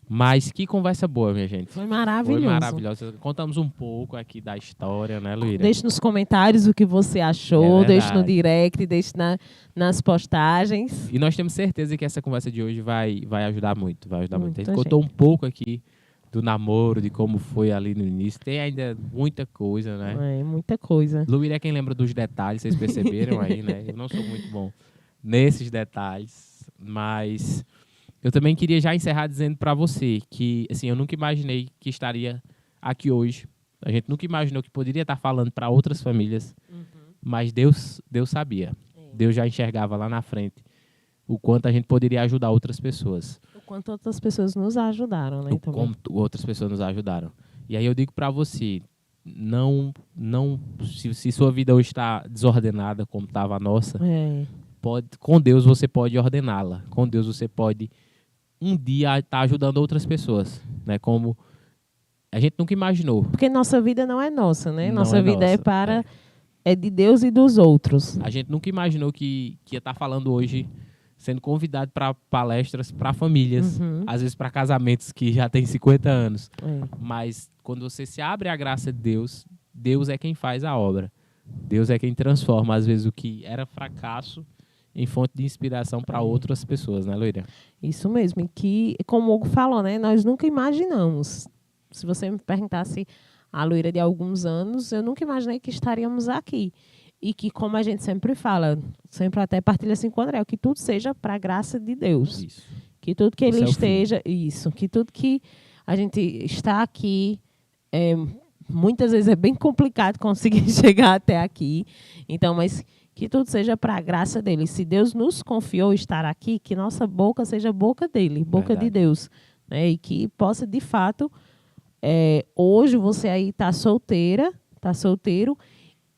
Mas que conversa boa, minha gente. Foi maravilhoso. Foi maravilhosa. Contamos um pouco aqui da história, né, Luíra? Deixe nos comentários o que você achou, É deixe no verdade. direct, deixe nas postagens. E nós temos certeza que essa conversa de hoje vai ajudar muito. Vai ajudar muito. A gente Muita contou um pouco aqui do namoro, de como foi ali no início. Tem ainda muita coisa, né? É, muita coisa. Luíra é quem lembra dos detalhes, vocês perceberam aí, né? Eu não sou muito bom nesses detalhes, mas eu também queria já encerrar dizendo para você que, assim, eu nunca imaginei que estaria aqui hoje. A gente nunca imaginou que poderia estar falando para outras famílias, mas Deus sabia. Deus já enxergava lá na frente o quanto a gente poderia ajudar outras pessoas. O quanto outras pessoas nos ajudaram, né? Como outras pessoas nos ajudaram. E aí eu digo para você, se sua vida hoje está desordenada como estava a nossa, com Deus você pode ordená-la. Com Deus você pode um dia estar ajudando outras pessoas, né? Como a gente nunca imaginou. Porque nossa vida não é nossa, né? Não Nossa é vida nossa, é de Deus e dos outros. A gente nunca imaginou que ia estar falando hoje, sendo convidado para palestras para famílias, às vezes para casamentos que já têm 50 anos. Mas quando você se abre à graça de Deus, Deus é quem faz a obra. Deus é quem transforma, às vezes, o que era fracasso em fonte de inspiração para outras pessoas, né, Luíra? Isso mesmo. E que, como o Hugo falou, né? Nós nunca imaginamos. Se você me perguntasse a Luíra de alguns anos, eu nunca imaginei que estaríamos aqui. E que, como a gente sempre fala, sempre até partilha assim com o André, que tudo seja para a graça de Deus. Isso. Que tudo que ele Esse é o esteja... Isso. Que tudo que a gente está aqui... muitas vezes é bem complicado conseguir chegar até aqui. Então, mas que tudo seja para a graça dele. Se Deus nos confiou estar aqui, que nossa boca seja boca dele, boca Verdade. de Deus. Né? E que possa, de fato, hoje você aí está solteira, está solteiro,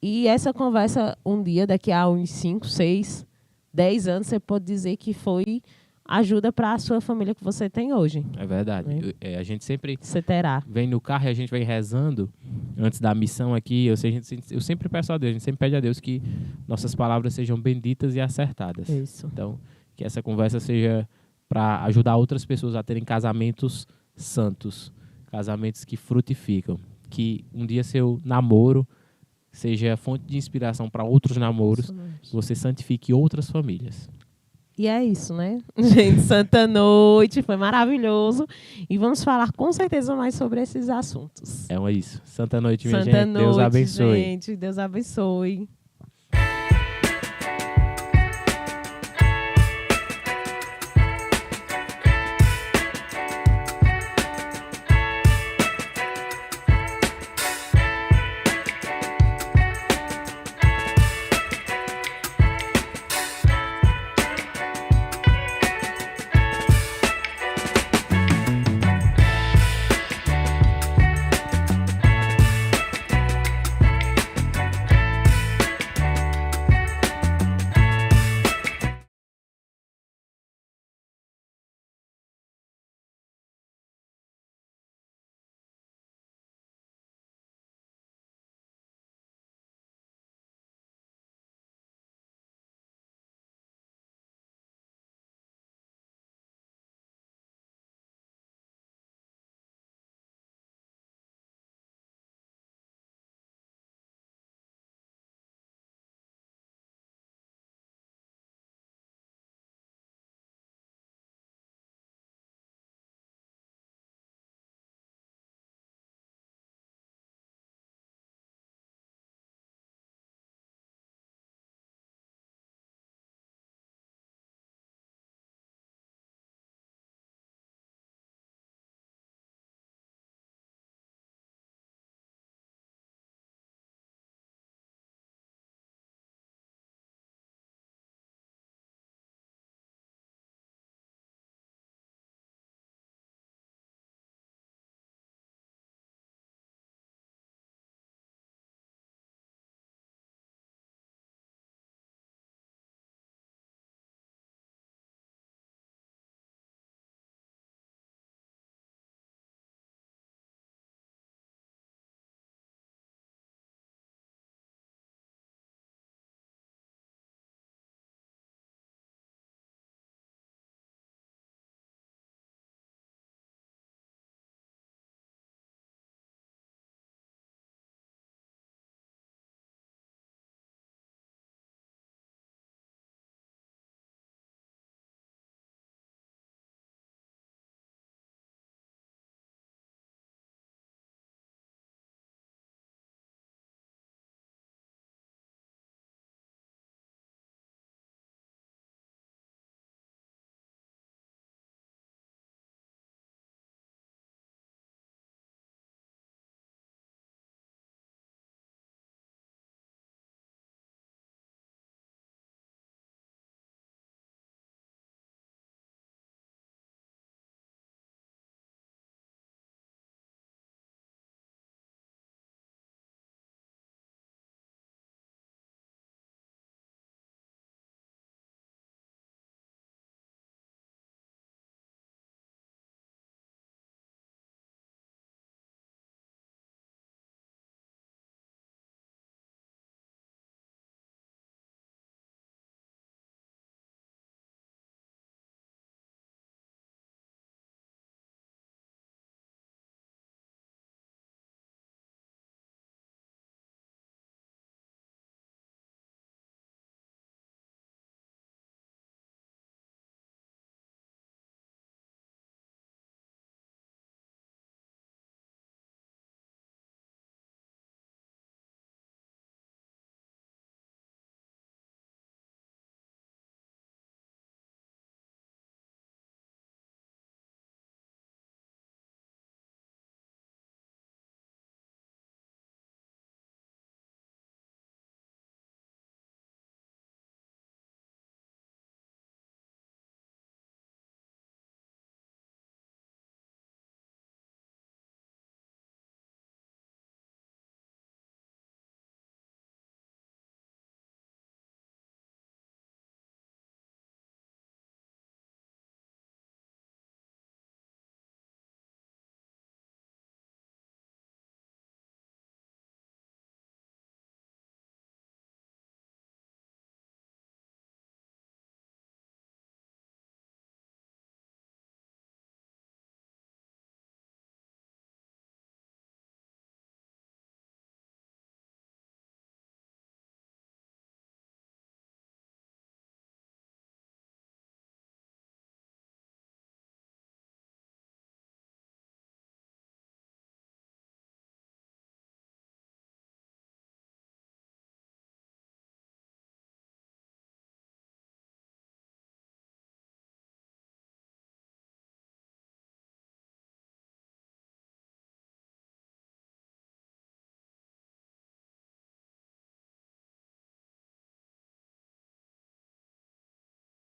e essa conversa um dia, daqui a uns 5, 6, 10 anos, você pode dizer que foi ajuda para a sua família que você tem hoje. É verdade. A gente sempre Você terá. vem no carro e a gente vem rezando antes da missão aqui. Eu sempre peço a Deus, a gente sempre pede a Deus que nossas palavras sejam benditas e acertadas. Isso. Então, que essa conversa seja para ajudar outras pessoas a terem casamentos santos, casamentos que frutificam. Que um dia seu namoro seja fonte de inspiração para outros namoros, que você santifique outras famílias. E é isso, né? Gente, Santa Noite, foi maravilhoso. E vamos falar com certeza mais sobre esses assuntos. É isso. Santa Noite, minha Santa gente. Noite, Deus abençoe. gente. Deus abençoe.